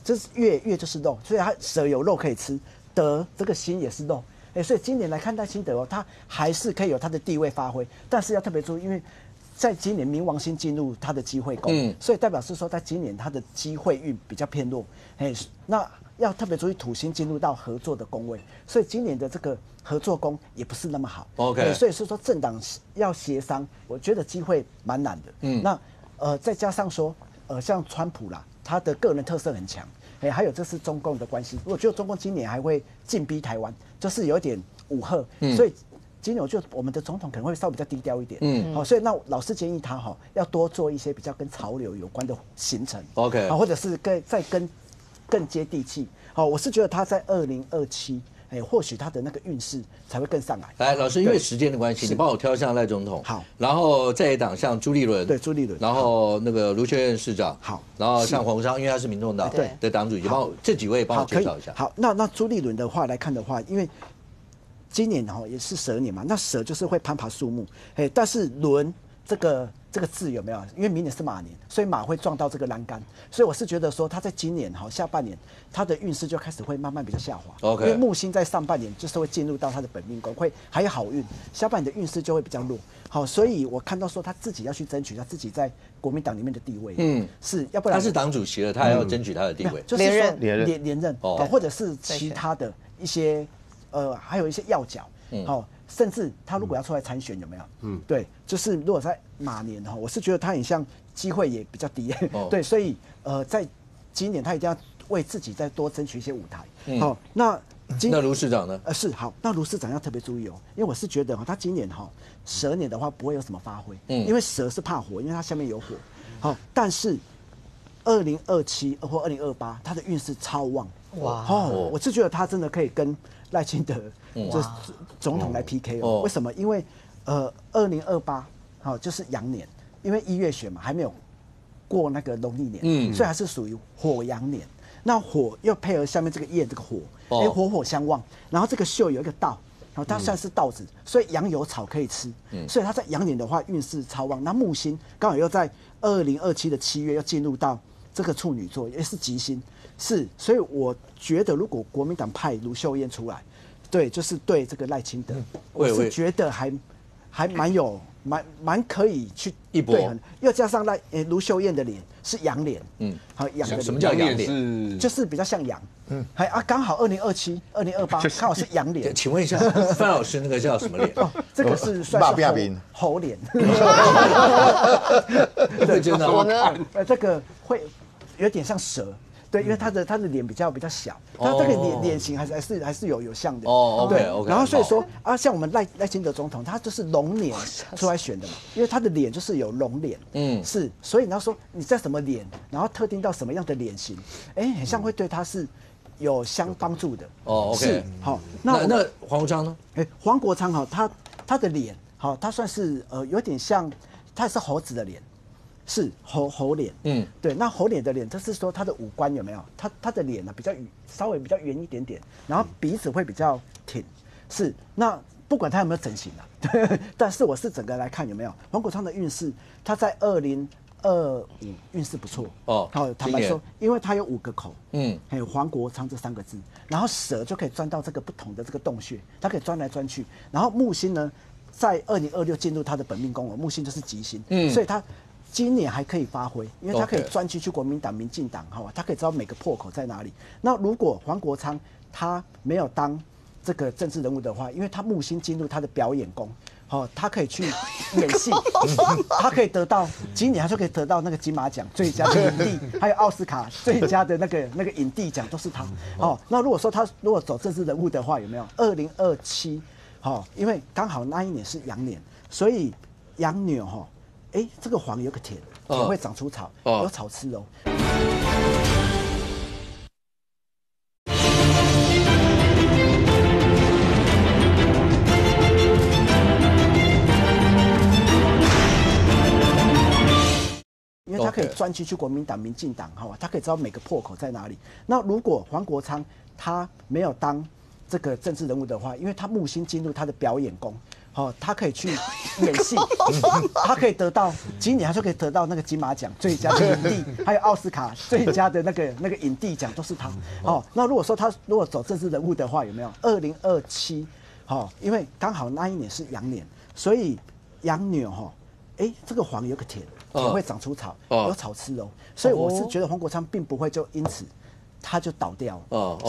Speaker 7: 这是月就是肉，所以它蛇有肉可以吃，德这个心也是肉，所以今年来看赖清德它还是可以有它的地位发挥，但是要特别注意，因为在今年冥王星进入它的机会宫，所以代表是说在今年它的机会运比较偏弱，那要特别注意土星进入到合作的宫位，所以今年的这个合作宫也不是那么好
Speaker 1: ，OK，
Speaker 7: 所以是说政党要协商，我觉得机会蛮难的，那再加上说像川普啦。他的个人特色很强，还有这是中共的关系。我觉得中共今年还会进逼台湾，就是有一点武吓，所以今年我觉得我们的总统可能会稍微比较低调一点。好，所以那老师建议他要多做一些比较跟潮流有关的行程
Speaker 1: ，OK，
Speaker 7: 或者是更接地气。好，我是觉得他在2027或许他的那个运势才会更上来。
Speaker 1: 来，老师，因为时间的关系，你帮我挑像赖总统，
Speaker 7: 好，
Speaker 1: 然后在野党像朱立伦，
Speaker 7: 对朱立伦，
Speaker 1: 然后那个卢秀燕市长，
Speaker 7: 好，
Speaker 1: 然后像黄国昌，因为他是民众党的党主席，帮我这几位帮我介绍一下。
Speaker 7: 好，那朱立伦的话来看的话，因为今年也是蛇年嘛，那蛇就是会攀爬树木，但是轮这个字有没有？因为明年是马年，所以马会撞到这个栏杆，所以我是觉得说他在今年下半年他的运势就开始会慢慢比较下滑。
Speaker 1: OK，
Speaker 7: 因为木星在上半年就是会进入到他的本命宫，会还有好运，下半年的运势就会比较弱。好，所以我看到说他自己要去争取他自己在国民党里面的地位，是要不然
Speaker 1: 他是党主席了，他还要争取他的地位，
Speaker 7: 就是说
Speaker 4: 连任
Speaker 7: 或者是其他的一些还有一些要角，甚至他如果要出来参选，有没有？对，就是如果在马年我是觉得他很像机会也比较低，对，所以在今年他一定要为自己再多争取一些舞台。好，那
Speaker 1: 卢市长呢？
Speaker 7: 是好，那卢市长要特别注意因为我是觉得他今年蛇年的话不会有什么发挥，因为蛇是怕火，因为它下面有火。好，但是2027或2028他的运势超旺。哇！我是觉得他真的可以跟赖清德就是总统来 PK 为什么？因为2028就是羊年，因为1月选嘛，还没有过那个农历年，所以还是属于火羊年。那火又配合下面这个焰这个火，火相旺，然后这个秀有一个稻，它算是稻子，所以羊有草可以吃，所以它在羊年的话运势超旺。那木星刚好又在2027的7月又进入到这个处女座，也是吉星。是，所以我觉得如果国民党派卢秀燕出来，对，就是对这个赖清德，我是觉得还蛮可以去
Speaker 1: 一搏，
Speaker 7: 又加上卢秀燕的脸是羊脸，好羊的脸。
Speaker 1: 什么叫羊脸？
Speaker 7: 就是比较像羊，刚好2027、2028刚好是羊脸。
Speaker 1: 请问一下范老师，那个叫什么脸？
Speaker 7: 这个是算是猴脸。
Speaker 1: 对，真的。
Speaker 3: 我呢？
Speaker 7: 这个会有点像蛇。对，因为他的脸比较小，他这个脸型还是有像的。
Speaker 1: OK。
Speaker 7: 然后所以说像我们赖清德总统，他就是龙年出来选的嘛，因为他的脸就是有龙脸，是，所以你要说你在什么脸，然后特定到什么样的脸型，很像会对他是有相帮助的。
Speaker 1: OK。
Speaker 7: 是好，
Speaker 1: 那黄国昌呢？
Speaker 7: 黄国昌他的脸他算是有点像，他也是猴子的脸。是猴脸，对，那猴脸的脸，就是说他的五官有没有？他的脸呢稍微比较圆一点点，然后鼻子会比较挺，是。那不管他有没有整形但是我是整个来看有没有黄国昌的运势，他在2025运势不错坦白说，因为他有5个口，还有黄国昌这3个字，然后蛇就可以钻到这个不同的这个洞穴，它可以钻来钻去，然后木星呢，在2026进入他的本命宫木星就是吉星，所以他今年还可以发挥，因为他可以专去国民党、民进党，他可以知道每个破口在哪里。那如果黄国昌他没有当这个政治人物的话，因为他木星进入他的表演宫，他可以去演戏，他可以得到今年他就可以得到那个金马奖最佳的影帝，还有奥斯卡最佳的那个影帝奖都是他。那如果说他如果走政治人物的话，有没有2027？因为刚好那一年是羊年，所以羊牛这个黄有个田会长出草，有草吃因为他可以专去国民党、民进党，他可以知道每个破口在哪里。那如果黄国昌他没有当这个政治人物的话，因为他木星进入他的表演宫。他可以去演戏，他可以得到今年他就可以得到那个金马奖最佳的影帝，还有奥斯卡最佳的那个影帝奖都是他。那如果说他如果走政治人物的话，有没有2027？因为刚好那一年是羊年，所以羊牛这个黄有个田会长出草，有草吃所以我是觉得黄国昌并不会就因此他就倒掉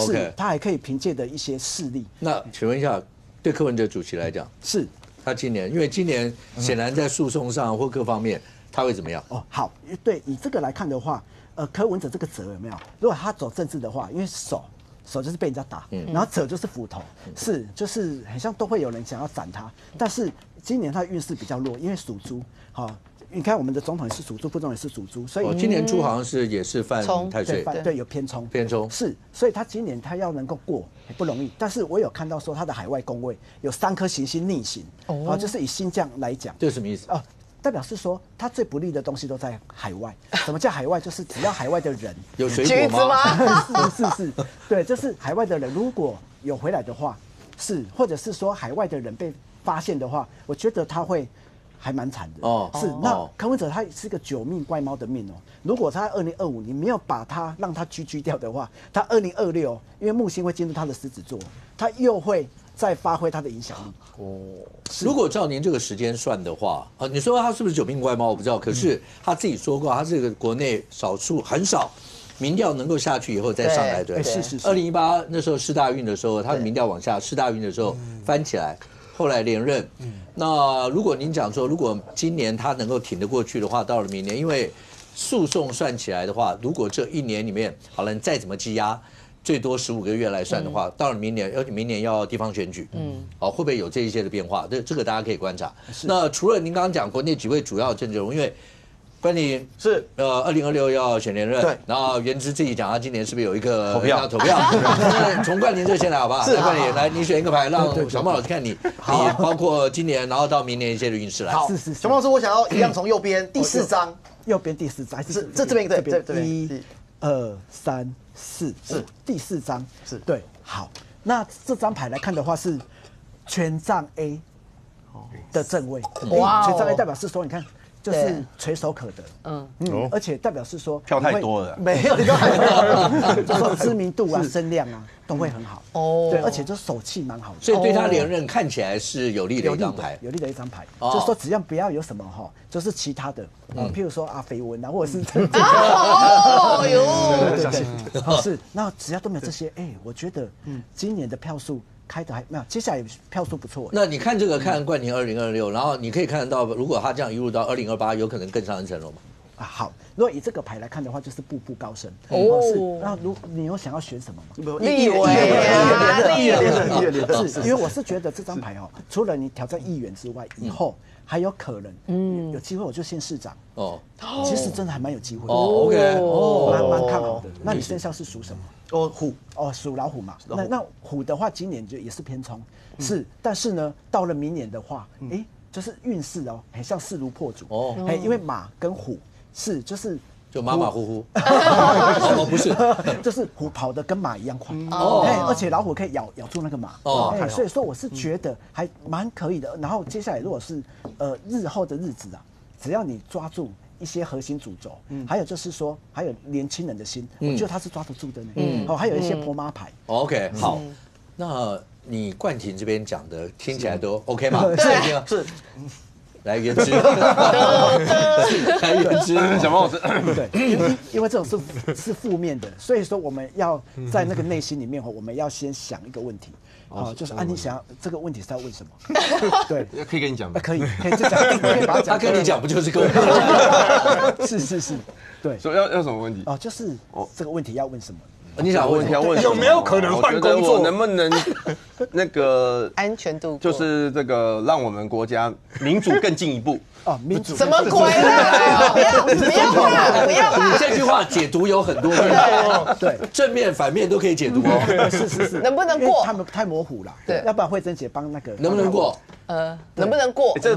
Speaker 7: 是他还可以凭借的一些势力。
Speaker 1: 那请问一下，对柯文哲主席来讲，
Speaker 7: 是
Speaker 1: 他今年，因为今年显然在诉讼上或各方面，他会怎么样？
Speaker 7: 好，对，以这个来看的话，柯文哲这个哲有没有？如果他走政治的话，因为手就是被人家打，然后哲就是斧头，就是很像都会有人想要斩他。但是今年他的运势比较弱，因为属猪，你看我们的总统也是属猪，副总统也是属猪，所以
Speaker 1: 今年猪好像也是犯太岁，
Speaker 7: 对有偏冲，是，所以他今年他要能够过也不容易。但是我有看到说他的海外宫位有3颗行星逆行，就是以星象来讲，
Speaker 1: 这是什么意思？
Speaker 7: 代表是说，他最不利的东西都在海外。什么叫海外？就是只要海外的人
Speaker 1: 有水果吗？
Speaker 7: 是，对，就是海外的人如果有回来的话，是，或者是说海外的人被发现的话，我觉得他会还蛮惨的。是，那柯文哲他是个9命怪猫的命哦。如果他2025你没有把他让他居掉的话，他2026因为木星会进入他的狮子座，他又会再发挥他的影响力。
Speaker 1: 如果照您这个时间算的话，你说他是不是9命怪猫我不知道，可是他自己说过，他是个国内很少民调能够下去以后再上来的。
Speaker 7: 是。
Speaker 1: 2018那时候世大运的时候，他的民调往下，世大运的时候翻起来，后来连任。那如果您讲说，如果今年他能够挺得过去的话，到了明年，因为诉讼算起来的话，如果这1年里面好了，你再怎么积压，最多15个月来算的话，到了明年，而且明年要地方选举，会不会有这一些的变化？这个大家可以观察。那除了您刚刚讲国内几位主要政治人物，因为关你
Speaker 2: 是
Speaker 1: 2026要选连任，
Speaker 2: 对，
Speaker 1: 然后元之自己讲他今年是不是有一个
Speaker 5: 投票？
Speaker 1: 从冠霖这先来好不好？来冠霖，来你选一个牌，让小孟老师看你包括今年，然后到明年一些的运势来。
Speaker 2: 好，小孟老师，我想要一样从右边第4张，
Speaker 7: 右边第4张，
Speaker 2: 是这边对
Speaker 7: 1、2、3、4，是第4张，是对。好，那这张牌来看的话是权杖 A 的正位，哇，权杖 A 代表是说，你看。就是垂手可得，而且代表是说
Speaker 5: 票太多了，
Speaker 2: 没有，你都还
Speaker 7: 就说知名度啊、声量啊都会很好对，而且就手气蛮好的，
Speaker 1: 所以对他连任看起来是有利的一张牌，
Speaker 7: 有利的一张牌，就是说只要不要有什么就是其他的，譬如说绯闻啊，或者是对，是，那只要都没有这些，我觉得今年的票数。开的还没有，接下来票数不错。
Speaker 1: 那你看这个看冠霖2026，然后你可以看得到，如果他这样一路到2028，有可能更上一层楼吗？
Speaker 7: 好，如果以这个牌来看的话，就是步步高升。是。那你有想要选什么吗？
Speaker 3: 立委
Speaker 7: 是，因为我是觉得这张牌除了你挑战议员之外，以后还有可能，有机会我就县市长。其实真的还蛮有机会。
Speaker 1: OK，
Speaker 7: 蛮看好的。那你生肖是属什么？
Speaker 2: 虎
Speaker 7: 属老虎嘛。那虎的话，今年就也是偏冲，是。但是呢，到了明年的话，就是运势很像势如破竹因为马跟虎就
Speaker 1: 马马虎虎，不是，
Speaker 7: 就是虎跑得跟马一样快而且老虎可以咬住那个马所以说我是觉得还蛮可以的。然后接下来如果是日后的日子只要你抓住一些核心主轴，还有就是说，还有年轻人的心，我觉得他是抓得住的呢。还有一些婆妈牌。
Speaker 1: OK， 好，那你冠廷这边讲的听起来都 OK 吗？
Speaker 2: 是。
Speaker 1: 来元之，来元之，
Speaker 5: 小孟老师，
Speaker 7: 对，因为这种是负面的，所以说我们要在那个内心里面我们要先想一个问题。就是你想要这个问题是要问什么？对，
Speaker 8: 可以跟你讲吗？
Speaker 7: 可以就讲，可以把它讲。
Speaker 1: 他跟你讲不就是跟我讲？
Speaker 7: 是，对。
Speaker 8: 所以要什么问题？
Speaker 7: 就是这个问题要问什么？
Speaker 1: 你想问
Speaker 6: 有没有可能换工作？
Speaker 8: 能不能那个
Speaker 3: 安全度
Speaker 8: 就是这个让我们国家民主更进一步？
Speaker 7: 民主
Speaker 3: 什么鬼啊？不要怕！
Speaker 1: 这句话解读有很多对，正面反面都可以解读
Speaker 7: 是，
Speaker 3: 能不能过？
Speaker 7: 他们太模糊了，
Speaker 3: 对，
Speaker 7: 要不然慧珍姐帮那个
Speaker 1: 能不能过？
Speaker 3: 能不能过？
Speaker 8: 这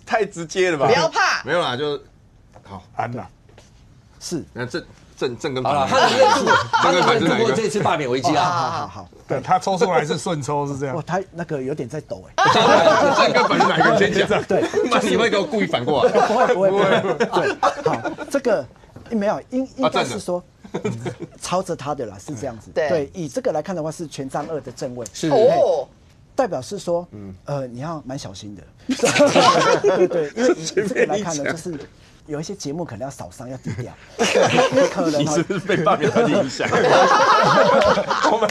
Speaker 8: 太直接了吧？
Speaker 3: 不要怕，
Speaker 8: 没有啦，就好
Speaker 6: 安啦，
Speaker 7: 是
Speaker 8: 那正跟
Speaker 1: 好了，他能度过这次罢免危机啊！
Speaker 7: 好，
Speaker 6: 对他抽出来是顺抽，是这样。
Speaker 7: 他那个有点在抖
Speaker 8: 正跟反是哪一个先讲？
Speaker 7: 对，
Speaker 8: 你会给我故意反过来？
Speaker 7: 不会。对，好，这个没有，应该是说朝着他的啦，是这样子。对，以这个来看的话，是权杖2的正位。
Speaker 1: 是
Speaker 7: 代表是说，你要蛮小心的。对，因为以这个来看呢，就是。有一些节目可能要少上，要低调，因为可能
Speaker 8: 你是不是被罢免团体影响？我们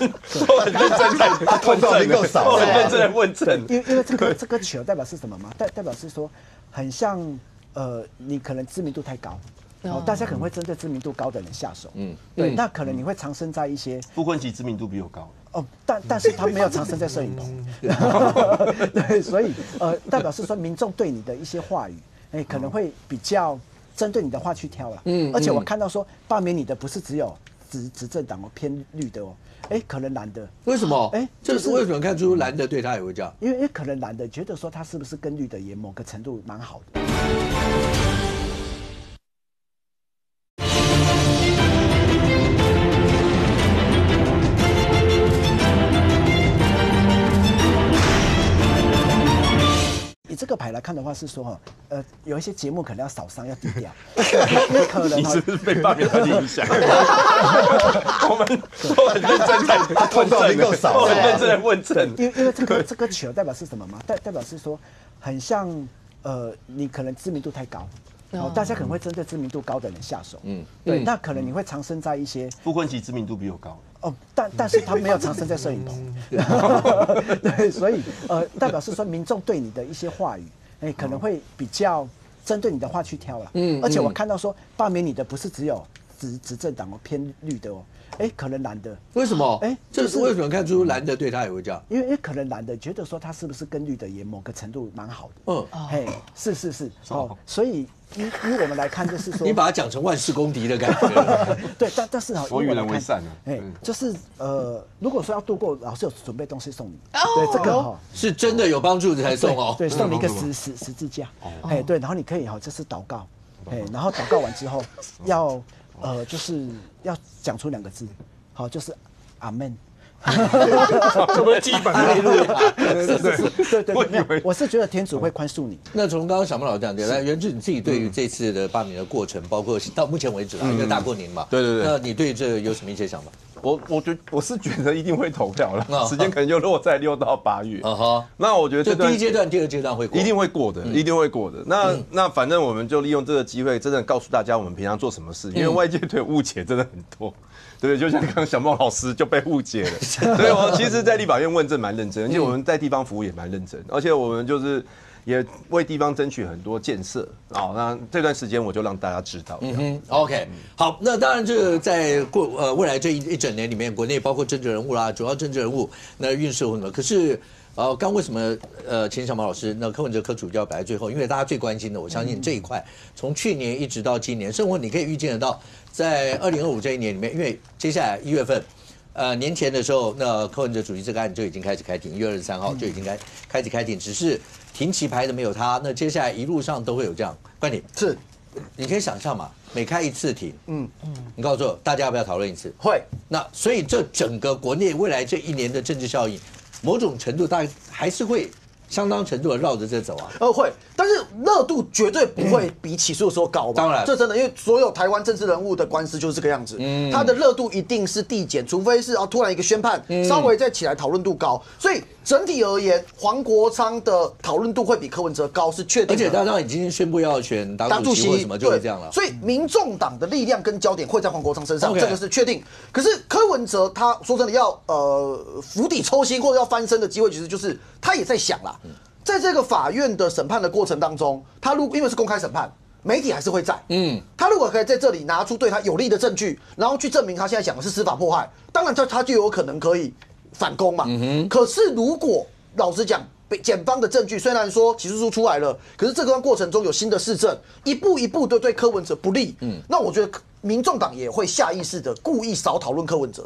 Speaker 8: 都很认真在问证，够少，很认真在问证。
Speaker 7: 因为这个球代表是什么吗？代表是说，很像你可能知名度太高，大家可能会针对知名度高的人下手。对，那可能你会藏身在一些
Speaker 8: 傅昆萁知名度比我高。
Speaker 7: 但是他没有藏身在摄影棚，对，所以代表是说民众对你的一些话语。可能会比较针对你的话去挑了。而且我看到说罢免你的不是只有执政党哦，偏绿的哦，可能蓝的。
Speaker 1: 为什么？这
Speaker 7: 就是
Speaker 1: 为什么看出蓝的对他也会这样？
Speaker 7: 因为可能蓝的觉得说他是不是跟绿的也某个程度蛮好的。以这个牌来看的话，是说有一些节目可能要扫伤，要低调，因为可能
Speaker 8: 你是不是被罢免的影响？我们都很认真在问证，都很认真在问证。
Speaker 7: 因为这个球代表是什么嘛？代表是说很像你可能知名度太高。大家可能会针对知名度高的人下手，对，那可能你会藏身在一些
Speaker 8: 傅昆萁知名度比我高
Speaker 7: 但是他没有藏身在摄影棚，对，所以代表是说民众对你的一些话语，可能会比较针对你的话去挑了，而且我看到说罢免你的不是只有执政党哦，偏绿的哦，可能蓝的。
Speaker 1: 为什么？这是为什么看出蓝的对他也会这样？
Speaker 7: 因为可能蓝的觉得说他是不是跟绿的也某个程度蛮好的。是所以以我们来看，就是说
Speaker 1: 你把它讲成万事公敌的感觉。
Speaker 7: 对，但是
Speaker 8: 我与人为善
Speaker 7: 就是如果说要度过，老师有准备东西送你。对，这个
Speaker 1: 是真的有帮助才送哦。
Speaker 7: 对，送你一个十字架。对，然后你可以就是祷告，然后祷告完之后要就是要讲出2个字，就是阿门。
Speaker 6: 这不是基本的。
Speaker 7: 对，我是觉得天主会宽恕你。
Speaker 1: 那从刚刚小孟老师讲的，来元智你自己对于这次的罢免的过程，包括到目前为止因为大过年嘛，
Speaker 8: 对，
Speaker 1: 那你对这有什么一些想法？
Speaker 8: 我是觉得一定会投票了，时间可能就落在6到8月。那我觉得
Speaker 1: 就第一阶段、第二阶段会过，
Speaker 8: 一定会过的，一定会过的。那反正我们就利用这个机会，真的告诉大家我们平常做什么事，因为外界对误解真的很多。对，就像刚刚小孟老师就被误解了。所以我其实，在立法院问政蛮认真，而且我们在地方服务也蛮认真，而且我们就是也为地方争取很多建设。那这段时间我就让大家知道。
Speaker 1: OK， 好，那当然这个在未来这一整年里面，国内包括政治人物啦，主要政治人物那运势什么，可是。刚为什么请小毛老师那柯文哲柯主教摆在最后？因为大家最关心的，我相信这一块从去年一直到今年，甚至你可以预见得到，在2025这一年里面，因为接下来1月份，年前的时候，那柯文哲主席这个案就已经开始开庭，1月23号就已经开始开庭，只是庭期排的没有他，那接下来一路上都会有这样。关你
Speaker 2: 是，
Speaker 1: 你可以想象嘛，每开一次庭，你告诉我大家要不要讨论一次？
Speaker 2: 会。
Speaker 1: 那所以这整个国内未来这一年的政治效应。某种程度，大概还是会相当程度的绕着这走啊。
Speaker 2: 会，但是热度绝对不会比起诉的时候高吧？
Speaker 1: 当然，
Speaker 2: 这真的，因为所有台湾政治人物的官司就是这个样子，它的热度一定是递减，除非是突然一个宣判，稍微再起来讨论度高。所以整体而言，黄国昌的讨论度会比柯文哲高是确定的。
Speaker 1: 而且他已经宣布要选党主席或什么，就会这样了。
Speaker 2: 所以民众党的力量跟焦点会在黄国昌身上，这个是确定。可是柯文哲他说真的要釜底抽薪或者要翻身的机会，其实就是他也在想啦。在这个法院的审判的过程当中，他因为是公开审判，媒体还是会在。他如果可以在这里拿出对他有利的证据，然后去证明他现在讲的是司法迫害，当然他就有可能可以反攻嘛。可是如果老实讲，检方的证据虽然说起诉书出来了，可是这段过程中有新的事证，一步一步的对柯文哲不利。那我觉得民众党也会下意识的故意少讨论柯文哲。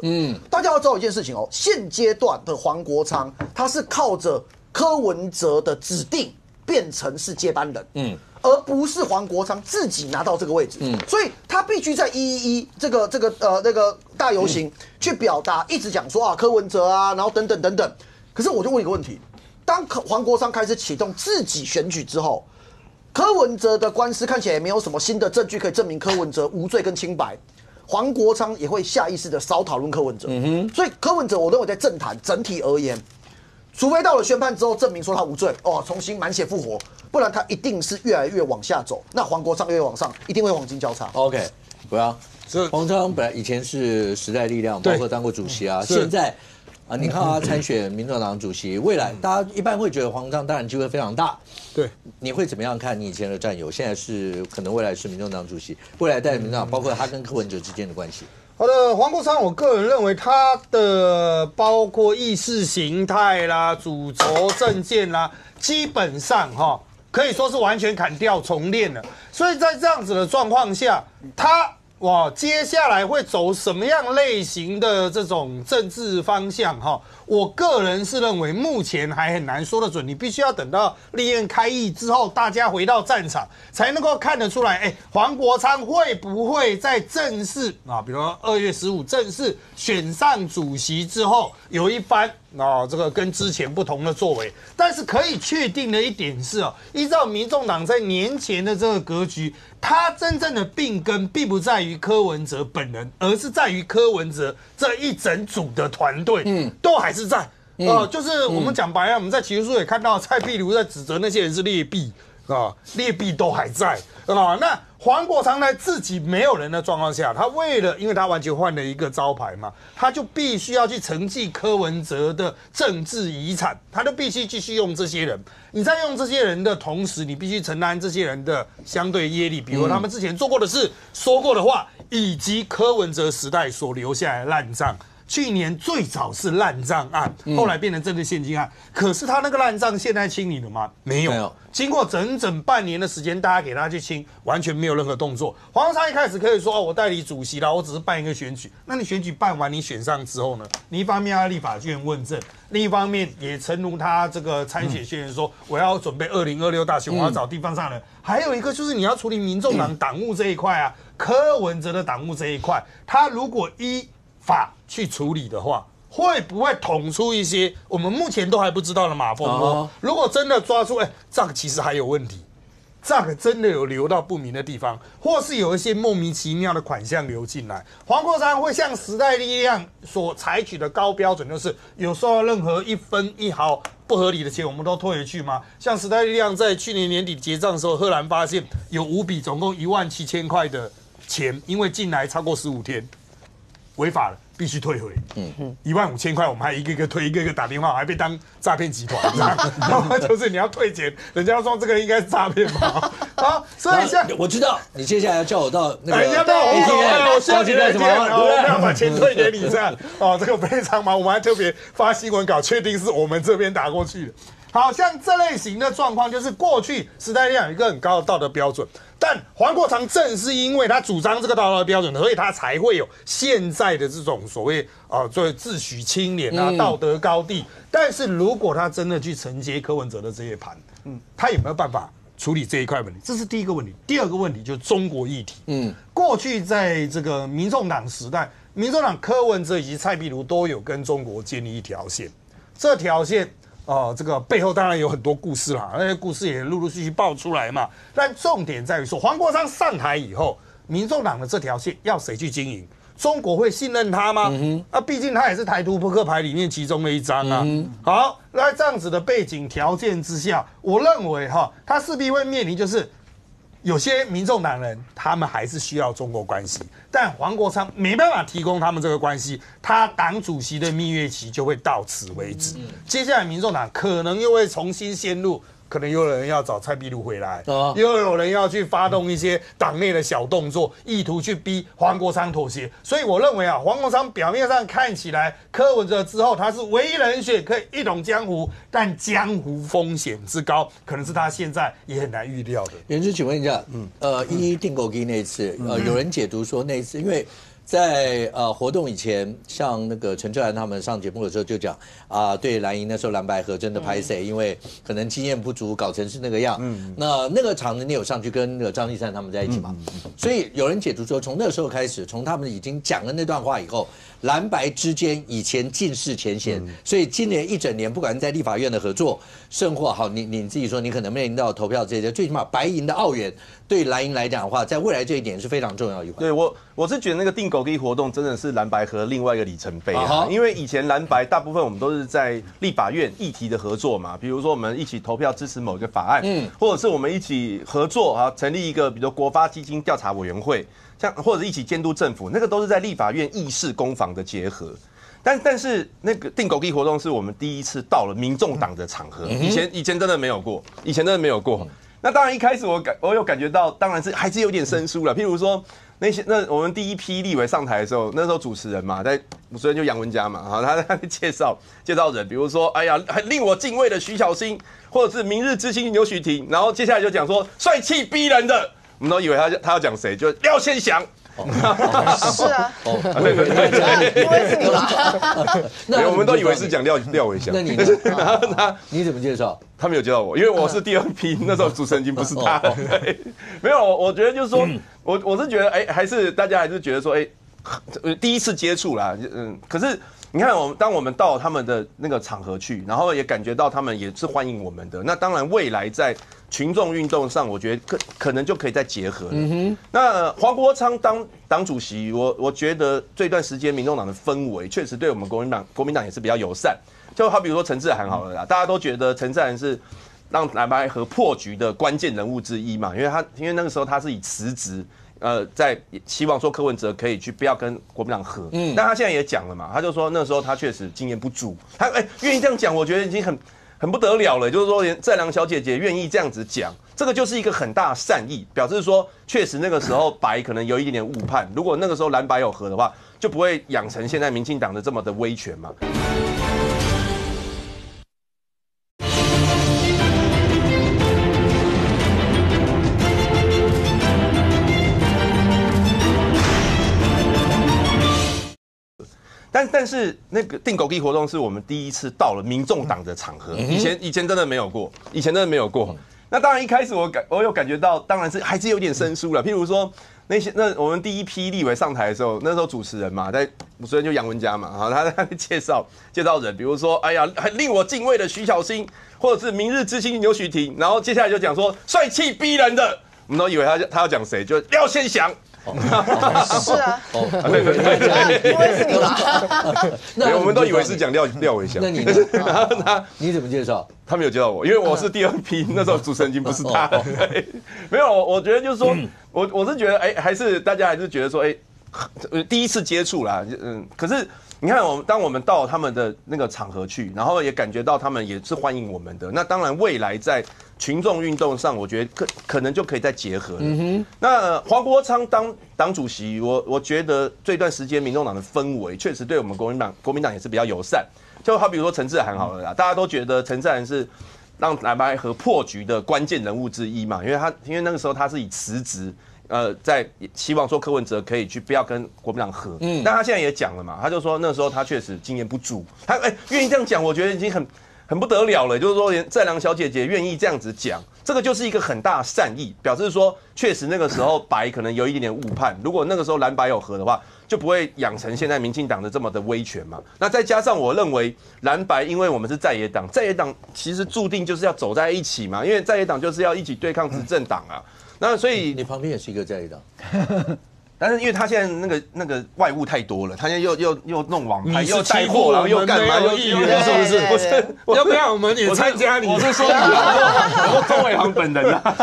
Speaker 2: 大家要知道一件事情哦，现阶段的黄国昌他是靠着柯文哲的指定变成是接班人，而不是黄国昌自己拿到这个位置，所以他必须在111那个大游行去表达，一直讲说柯文哲啊，然后等等等等。可是我就问一个问题：当黄国昌开始启动自己选举之后，柯文哲的官司看起来也没有什么新的证据可以证明柯文哲无罪跟清白，黄国昌也会下意识的少讨论柯文哲。所以柯文哲，我认为在政坛整体而言，除非到了宣判之后证明说他无罪，重新满血复活，不然他一定是越来越往下走。那黄国昌越往上，一定会黄金交叉。
Speaker 1: OK， 不要。黄昌本来以前是时代力量，包括当过主席啊，现在你看他参选民众党主席，未来大家一般会觉得黄昌当然机会非常大。
Speaker 6: 对，
Speaker 1: 你会怎么样看你以前的战友，现在是可能未来是民众党主席，未来带民众党，包括他跟柯文哲之间的关系？
Speaker 6: 好的，黄国昌，我个人认为他的包括意识形态啦、主轴政见啦，基本上可以说是完全砍掉重练了。所以在这样子的状况下，他接下来会走什么样类型的这种政治方向？我个人是认为目前还很难说得准，你必须要等到立院开议之后，大家回到战场，才能够看得出来，黄国昌会不会在正式比如说2月15正式选上主席之后，有一番这个跟之前不同的作为。但是可以确定的一点是依照民众党在年前的这个格局，他真正的病根并不在于柯文哲本人，而是在于柯文哲这一整组的团队，都还是在。就是我们讲白了，我们在起诉书也看到蔡壁如在指责那些人是劣币劣币都还在那黄国昌在自己没有人的状况下，他因为他完全换了一个招牌嘛，他就必须要去承继柯文哲的政治遗产，他就必须继续用这些人。你在用这些人的同时，你必须承担这些人的相对业力，比如他们之前做过的事、说过的话，以及柯文哲时代所留下来的烂账。去年最早是烂账案，后来变成政治现金案。可是他那个烂账现在清理了吗？没有。经过整整半年的时间，大家给他去清，完全没有任何动作。黄国昌一开始可以说我代理主席啦，我只是办一个选举。那你选举办完，你选上之后呢？你一方面要立法院问政，另一方面也诚如他这个参选宣言说，我要准备2026大选，我要找地方上人。还有一个就是你要处理民众党党务这一块啊，柯文哲的党务这一块，他如果依法去处理的话，会不会捅出一些我们目前都还不知道的马蜂窝？如果真的抓出，这个其实还有问题，这个真的有流到不明的地方，或是有一些莫名其妙的款项流进来，黄国昌会像时代力量所采取的高标准，就是有时候任何一分一毫不合理的钱，我们都退回去吗？像时代力量在去年年底结账的时候，赫然发现有5笔，总共17000块的钱，因为进来超过15天。违法了，必须退回。15000块，我们还一个一个退，一个一个打电话，还被当诈骗集团。就是你要退钱，人家说这个应该是诈骗嘛。所以像
Speaker 1: 我知道你接下来要叫我到那个，
Speaker 6: 人家到我需要你的钱，我们要把钱退给你这样。这个非常忙，我们还特别发新闻稿，确定是我们这边打过去的。好像这类型的状况，就是过去时代力量有一个很高的道德标准，但黄国昌正是因为他主张这个道德标准，所以他才会有现在的这种所谓作为自诩清廉道德高地。但是如果他真的去承接柯文哲的这些盘，他有没有办法处理这一块问题？这是第一个问题。第二个问题就是中国议题。过去在这个民众党时代，民众党柯文哲以及蔡壁如都有跟中国建立一条线，这条线。这个背后当然有很多故事啦，那些故事也陆陆续续爆出来嘛。但重点在于说，黄国昌上台以后，民众党的这条线要谁去经营？中国会信任他吗？毕竟他也是台独扑克牌里面其中的一张啊。好，那这样子的背景条件之下，我认为他势必会面临就是有些民众党人他们还是需要中国关系，但黄国昌没办法提供他们这个关系，他党主席的蜜月期就会到此为止。接下来民众党可能又会重新陷入，可能又有人要找蔡壁如回来，又有人要去发动一些党内的小动作，意图去逼黄国昌妥协。所以我认为黄国昌表面上看起来柯文哲之后他是唯一人选，可以一统江湖，但江湖风险之高，可能是他现在也很难预料的。
Speaker 1: 袁之，请问一下，定狗鸡那一次，有人解读说那一次，因为在活动以前，像那个陈志兰他们上节目的时候就讲对蓝营那时候蓝白合真的拍谁，因为可能经验不足，搞成是那个样。那个场子你有上去跟那个张立善他们在一起嘛？所以有人解读说，从那时候开始，从他们已经讲了那段话以后，蓝白之间以前尽释前嫌，所以今年一整年，不管在立法院的合作，甚或好，你自己说你可能面临到投票这些，最起码白银的澳元对蓝营来讲的话，在未来这一点是非常重要一环。
Speaker 5: 对我是觉得那个定狗鸡活动真的是蓝白合另外一个里程碑因为以前蓝白大部分我们都是在立法院议题的合作嘛，比如说我们一起投票支持某一个法案，或者是我们一起合作成立一个比如国发基金调查委员会，或者是一起监督政府，那个都是在立法院议事攻防的结合。但是那个定狗鸡活动是我们第一次到了民众党的场合，以前真的没有过，那当然一开始我有感觉到，当然是还是有点生疏了。譬如说，那我们第一批立委上台的时候，那时候主持人嘛，主持人就杨文佳嘛，好，他在介绍人，比如说，哎呀，很令我敬畏的徐小新，或者是明日之星刘许婷，然后接下来就讲说帅气逼人的，我们都以为他要讲谁，就廖先祥。
Speaker 3: 是啊，
Speaker 5: 对，
Speaker 3: 因为是你嘛，
Speaker 5: 我们都以为是讲廖伟翔。
Speaker 1: 那你呢？你怎么介绍？
Speaker 5: 他没有介绍我，因为我是第二批，那时候主持人已经不是他。没有，我觉得就是说，我是觉得，还是大家还是觉得说，第一次接触啦，可是你看，当我们到他们的那个场合去，然后也感觉到他们也是欢迎我们的，那当然未来在群众运动上，我觉得可能就可以再结合了。那黄国昌当党主席，我觉得这段时间民众党的氛围确实对我们国民党也是比较友善。就好比说陈志涵好了啦，大家都觉得陈志涵是让蓝白合破局的关键人物之一嘛，因为那个时候他是以辞职。在希望说柯文哲可以去不要跟国民党合，但他现在也讲了嘛，他就说那时候他确实经验不足，他愿意这样讲，我觉得已经很不得了了，就是说连在良小姐姐愿意这样子讲，这个就是一个很大的善意，表示说确实那个时候白可能有一点点误判，如果那个时候蓝白有合的话，就不会养成现在民进党的这么的威权嘛。但是那个定狗地活动是我们第一次到了民众党的场合，以前真的没有过，那当然一开始我有感觉到，当然是还是有点生疏了。譬如说那我们第一批立委上台的时候，那时候主持人嘛，主持人就杨文佳嘛，好，他在介绍人，比如说，哎呀，很令我敬畏的徐小新，或者是明日之星刘许婷，然后接下来就讲说帅气逼人的，我们都以为他要讲谁，就廖先祥。
Speaker 3: 是啊，因为是你嘛，
Speaker 5: 我们都以为是讲廖伟翔。
Speaker 1: 那你呢？你怎么介绍？
Speaker 5: 他没有介绍我，因为我是第二批，那时候主持人已经不是他。没有，我觉得就是说，我是觉得，还是大家还是觉得说，第一次接触啦，可是你看，当我们到他们的那个场合去，然后也感觉到他们也是欢迎我们的，那当然未来在群众运动上，我觉得可能就可以再结合了。那黄国昌当党主席，我觉得这段时间民众党的氛围确实对我们国民党也是比较友善。就好比说陈志涵好了啦，大家都觉得陈志涵是让蓝白合破局的关键人物之一嘛，因为那个时候他是以辞职。在希望说柯文哲可以去不要跟国民党合，但他现在也讲了嘛，他就说那时候他确实经验不足，他愿意这样讲，我觉得已经很不得了了，就是说连在良小姐姐愿意这样子讲，这个就是一个很大的善意，表示说确实那个时候白可能有一点点误判，如果那个时候蓝白有合的话，就不会养成现在民进党的这么的威权嘛。那再加上我认为蓝白，因为我们是在野党其实注定就是要走在一起嘛，因为在野党就是要一起对抗执政党啊。那所以
Speaker 1: 你旁边也是一个在野党，
Speaker 5: 但是因为他现在那个外务太多了，他现在又弄网拍，又带货，然后又干嘛，又
Speaker 6: 议员是不是？不是，要不要我们也参加你？
Speaker 5: 我是说你啊，我说钟伟航本人啊，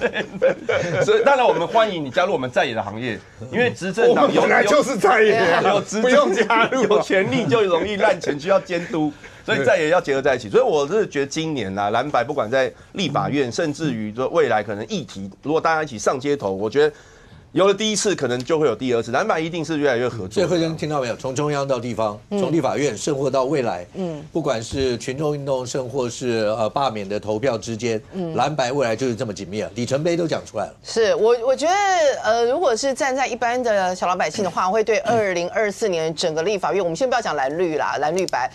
Speaker 5: 对，所以当然我们欢迎你加入我们在野的行业，因为执政党
Speaker 6: 本来就是在野，不用加入，
Speaker 5: 有权利就容易滥权，需要监督。所以在也要结合在一起，所以我是觉得今年啦，蓝白不管在立法院，甚至于说未来可能议题，如果大家一起上街头，我觉得有了第一次，可能就会有第二次，蓝白一定是越来越合作。
Speaker 1: 所以慧珍听到没有？从中央到地方，从立法院甚或到未来，不管是群众运动，甚或是罢免的投票之间，蓝白未来就是这么紧密了。里程碑都讲出来了。
Speaker 3: 是我觉得如果是站在一般的小老百姓的话，会对2024年整个立法院，我们先不要讲蓝绿啦，蓝绿白。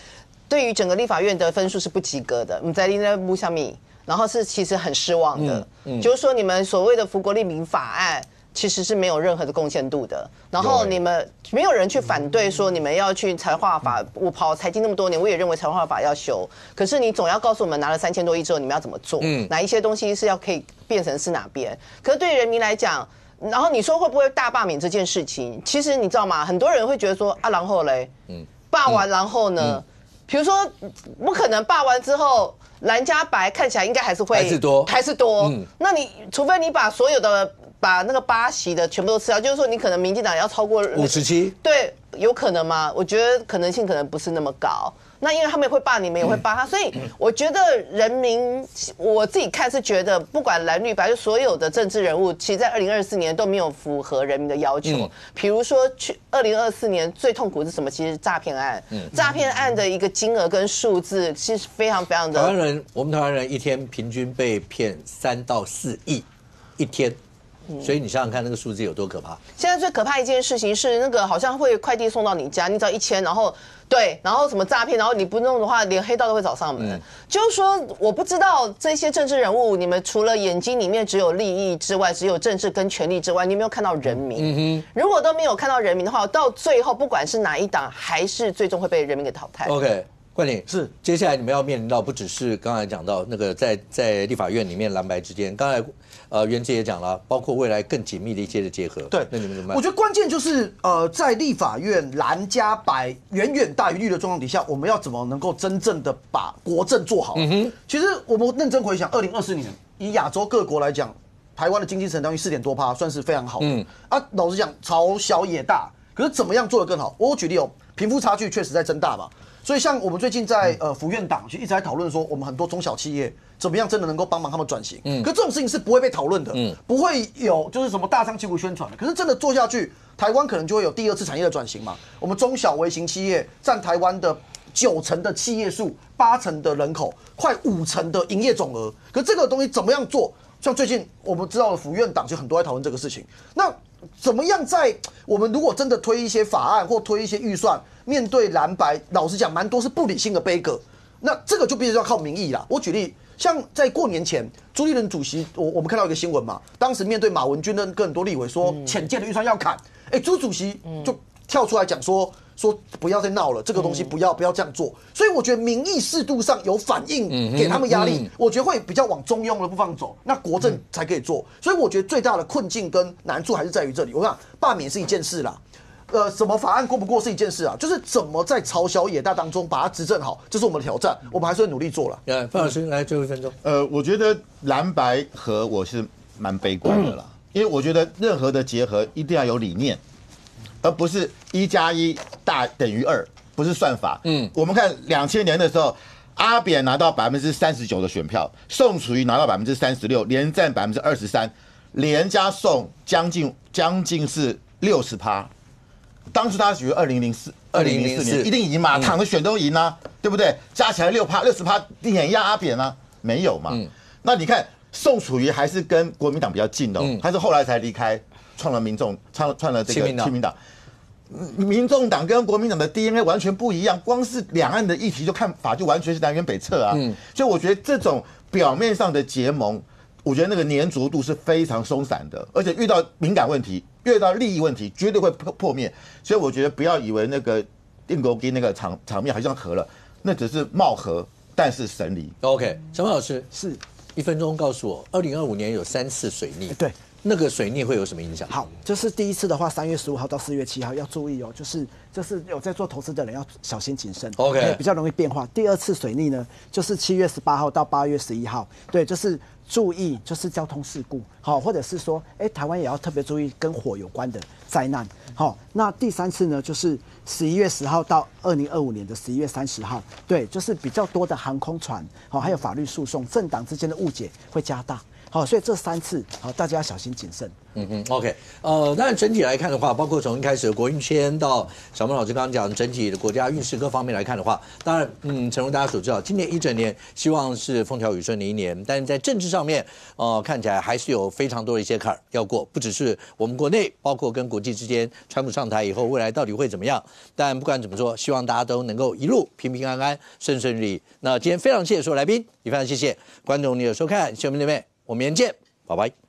Speaker 3: 对于整个立法院的分数是不及格的，你在立法部下面，然后是其实很失望的，就是说你们所谓的福国利民法案其实是没有任何的贡献度的，然后你们没有人去反对说你们要去财划法，我跑财经那么多年，我也认为财划法要修，可是你总要告诉我们拿了3000多亿之后你们要怎么做，哪一些东西是要可以变成是哪边，可是对人民来讲。然后你说会不会大罢免这件事情？其实你知道吗？很多人会觉得说啊，然后嘞，罢完然后呢？比如说，不可能罢完之后，蓝加白看起来应该还是会
Speaker 1: 还是多。
Speaker 3: 那你除非你把所有的把那个8席的全部都吃掉，就是说你可能民进党要超过
Speaker 1: 57，
Speaker 3: 对，有可能吗？我觉得可能性可能不是那么高。那因为他们也会罢你们，也会罢他，所以我觉得人民，我自己看是觉得，不管蓝绿白，就所有的政治人物，其实在2024年都没有符合人民的要求。比如说，去2024年最痛苦是什么？其实是诈骗案，诈骗案的一个金额跟数字，其实非常非常的。
Speaker 1: 我们台湾人一天平均被骗3到4亿一天。所以你想想看，那个数字有多可怕？
Speaker 3: 现在最可怕一件事情是，那个好像会快递送到你家，你只要1000，然后对，然后什么诈骗，然后你不弄的话，连黑道都会找上门。就是说，我不知道这些政治人物，你们除了眼睛里面只有利益之外，只有政治跟权力之外，你有没有看到人民？如果都没有看到人民的话，到最后不管是哪一党，还是最终会被人民给淘汰。
Speaker 1: OK。冠霖
Speaker 2: 是，
Speaker 1: 接下来你们要面临到不只是刚才讲到那个在立法院里面蓝白之间，刚才袁姐也讲了，包括未来更紧密的一些的结合。
Speaker 2: 对，
Speaker 1: 那你们怎么办？
Speaker 2: 我觉得关键就是在立法院蓝加白远远大于绿的状况底下，我们要怎么能够真正的把国政做好？其实我们认真回想，2024年以亚洲各国来讲，台湾的经济成长率4.多%，算是非常好的。老实讲，朝小也大，可是怎么样做得更好？我举例哦，贫富差距确实在增大嘛。所以，像我们最近在府院党就一直在讨论说，我们很多中小企业怎么样真的能够帮忙他们转型。可这种事情是不会被讨论的，不会有就是什么大张旗鼓宣传的。可是真的做下去，台湾可能就会有第2次产业的转型嘛。我们中小微型企业占台湾的9成的企业数，8成的人口，快5成的营业总额。可这个东西怎么样做？像最近我们知道的府院党就很多在讨论这个事情。那怎么样在我们如果真的推一些法案或推一些预算，面对蓝白，老实讲，蛮多是不理性的杯葛。那这个就必须要靠民意啦。我举例，像在过年前，朱立伦主席，我们看到一个新闻嘛，当时面对马文君跟很多立委说浅见的预算要砍，朱主席就跳出来讲说不要再闹了，这个东西不要这样做。所以我觉得民意适度上有反应，给他们压力，我觉得会比较往中庸的部分走，那国政才可以做。所以我觉得最大的困境跟难处还是在于这里。我想罢免是一件事啦。什么法案过不过是一件事啊，就是怎么在朝小野大当中把它执政好，这是我们的挑战，我们还是会努力做了。
Speaker 1: 范老师来最后1分钟。
Speaker 4: 我觉得蓝白合我是蛮悲观的啦，因为我觉得任何的结合一定要有理念，而不是1+1大等于2，不是算法。我们看2000年的时候，阿扁拿到39%的选票，宋楚瑜拿到36%，连战23%，连加宋将近是60%。当初他觉得2004年一定赢嘛，躺着选都赢啊，对不对？加起来60%，碾压阿扁啊，没有嘛。那你看宋楚瑜还是跟国民党比较近的，他是后来才离开，创了这个亲民党。民众党跟国民党的 DNA 完全不一样，光是两岸的议题就看法就完全是南辕北辙啊。所以我觉得这种表面上的结盟，我觉得那个粘着度是非常松散的，而且遇到敏感问题、遇到利益问题，绝对会破灭。所以我觉得不要以为那个定国跟那个场面好像和了，那只是貌合，但是神离。
Speaker 1: OK， 小马老师
Speaker 7: 是
Speaker 1: 1分钟告诉我，2025年有3次水逆，
Speaker 7: 对，
Speaker 1: 那个水逆会有什么影响？
Speaker 7: 好，就是第一次的话，3月15号到4月7号要注意哦，就是有在做投资的人要小心谨慎
Speaker 1: ，OK，
Speaker 7: 比较容易变化。第2次水逆呢，就是7月18号到8月11号，对，就是注意就是交通事故，好，或者是说，台湾也要特别注意跟火有关的灾难，好。那第3次呢，就是11月10号到2025年的11月30号，对，就是比较多的航空船，好，还有法律诉讼，政党之间的误解会加大。好，所以这3次，好，大家要小心谨慎。
Speaker 1: OK， 当然整体来看的话，包括从一开始的国运签到小孟老师刚刚讲整体的国家运势各方面来看的话，当然，诚如大家所知道，今年一整年希望是风调雨顺的一年，但是在政治上面，看起来还是有非常多的一些坎要过，不只是我们国内，包括跟国际之间，川普上台以后，未来到底会怎么样？但不管怎么说，希望大家都能够一路平平安安、顺顺利利。那今天非常谢谢所有来宾，也非常谢谢观众你的收看，谢谢我们这边。我们明天见，拜拜。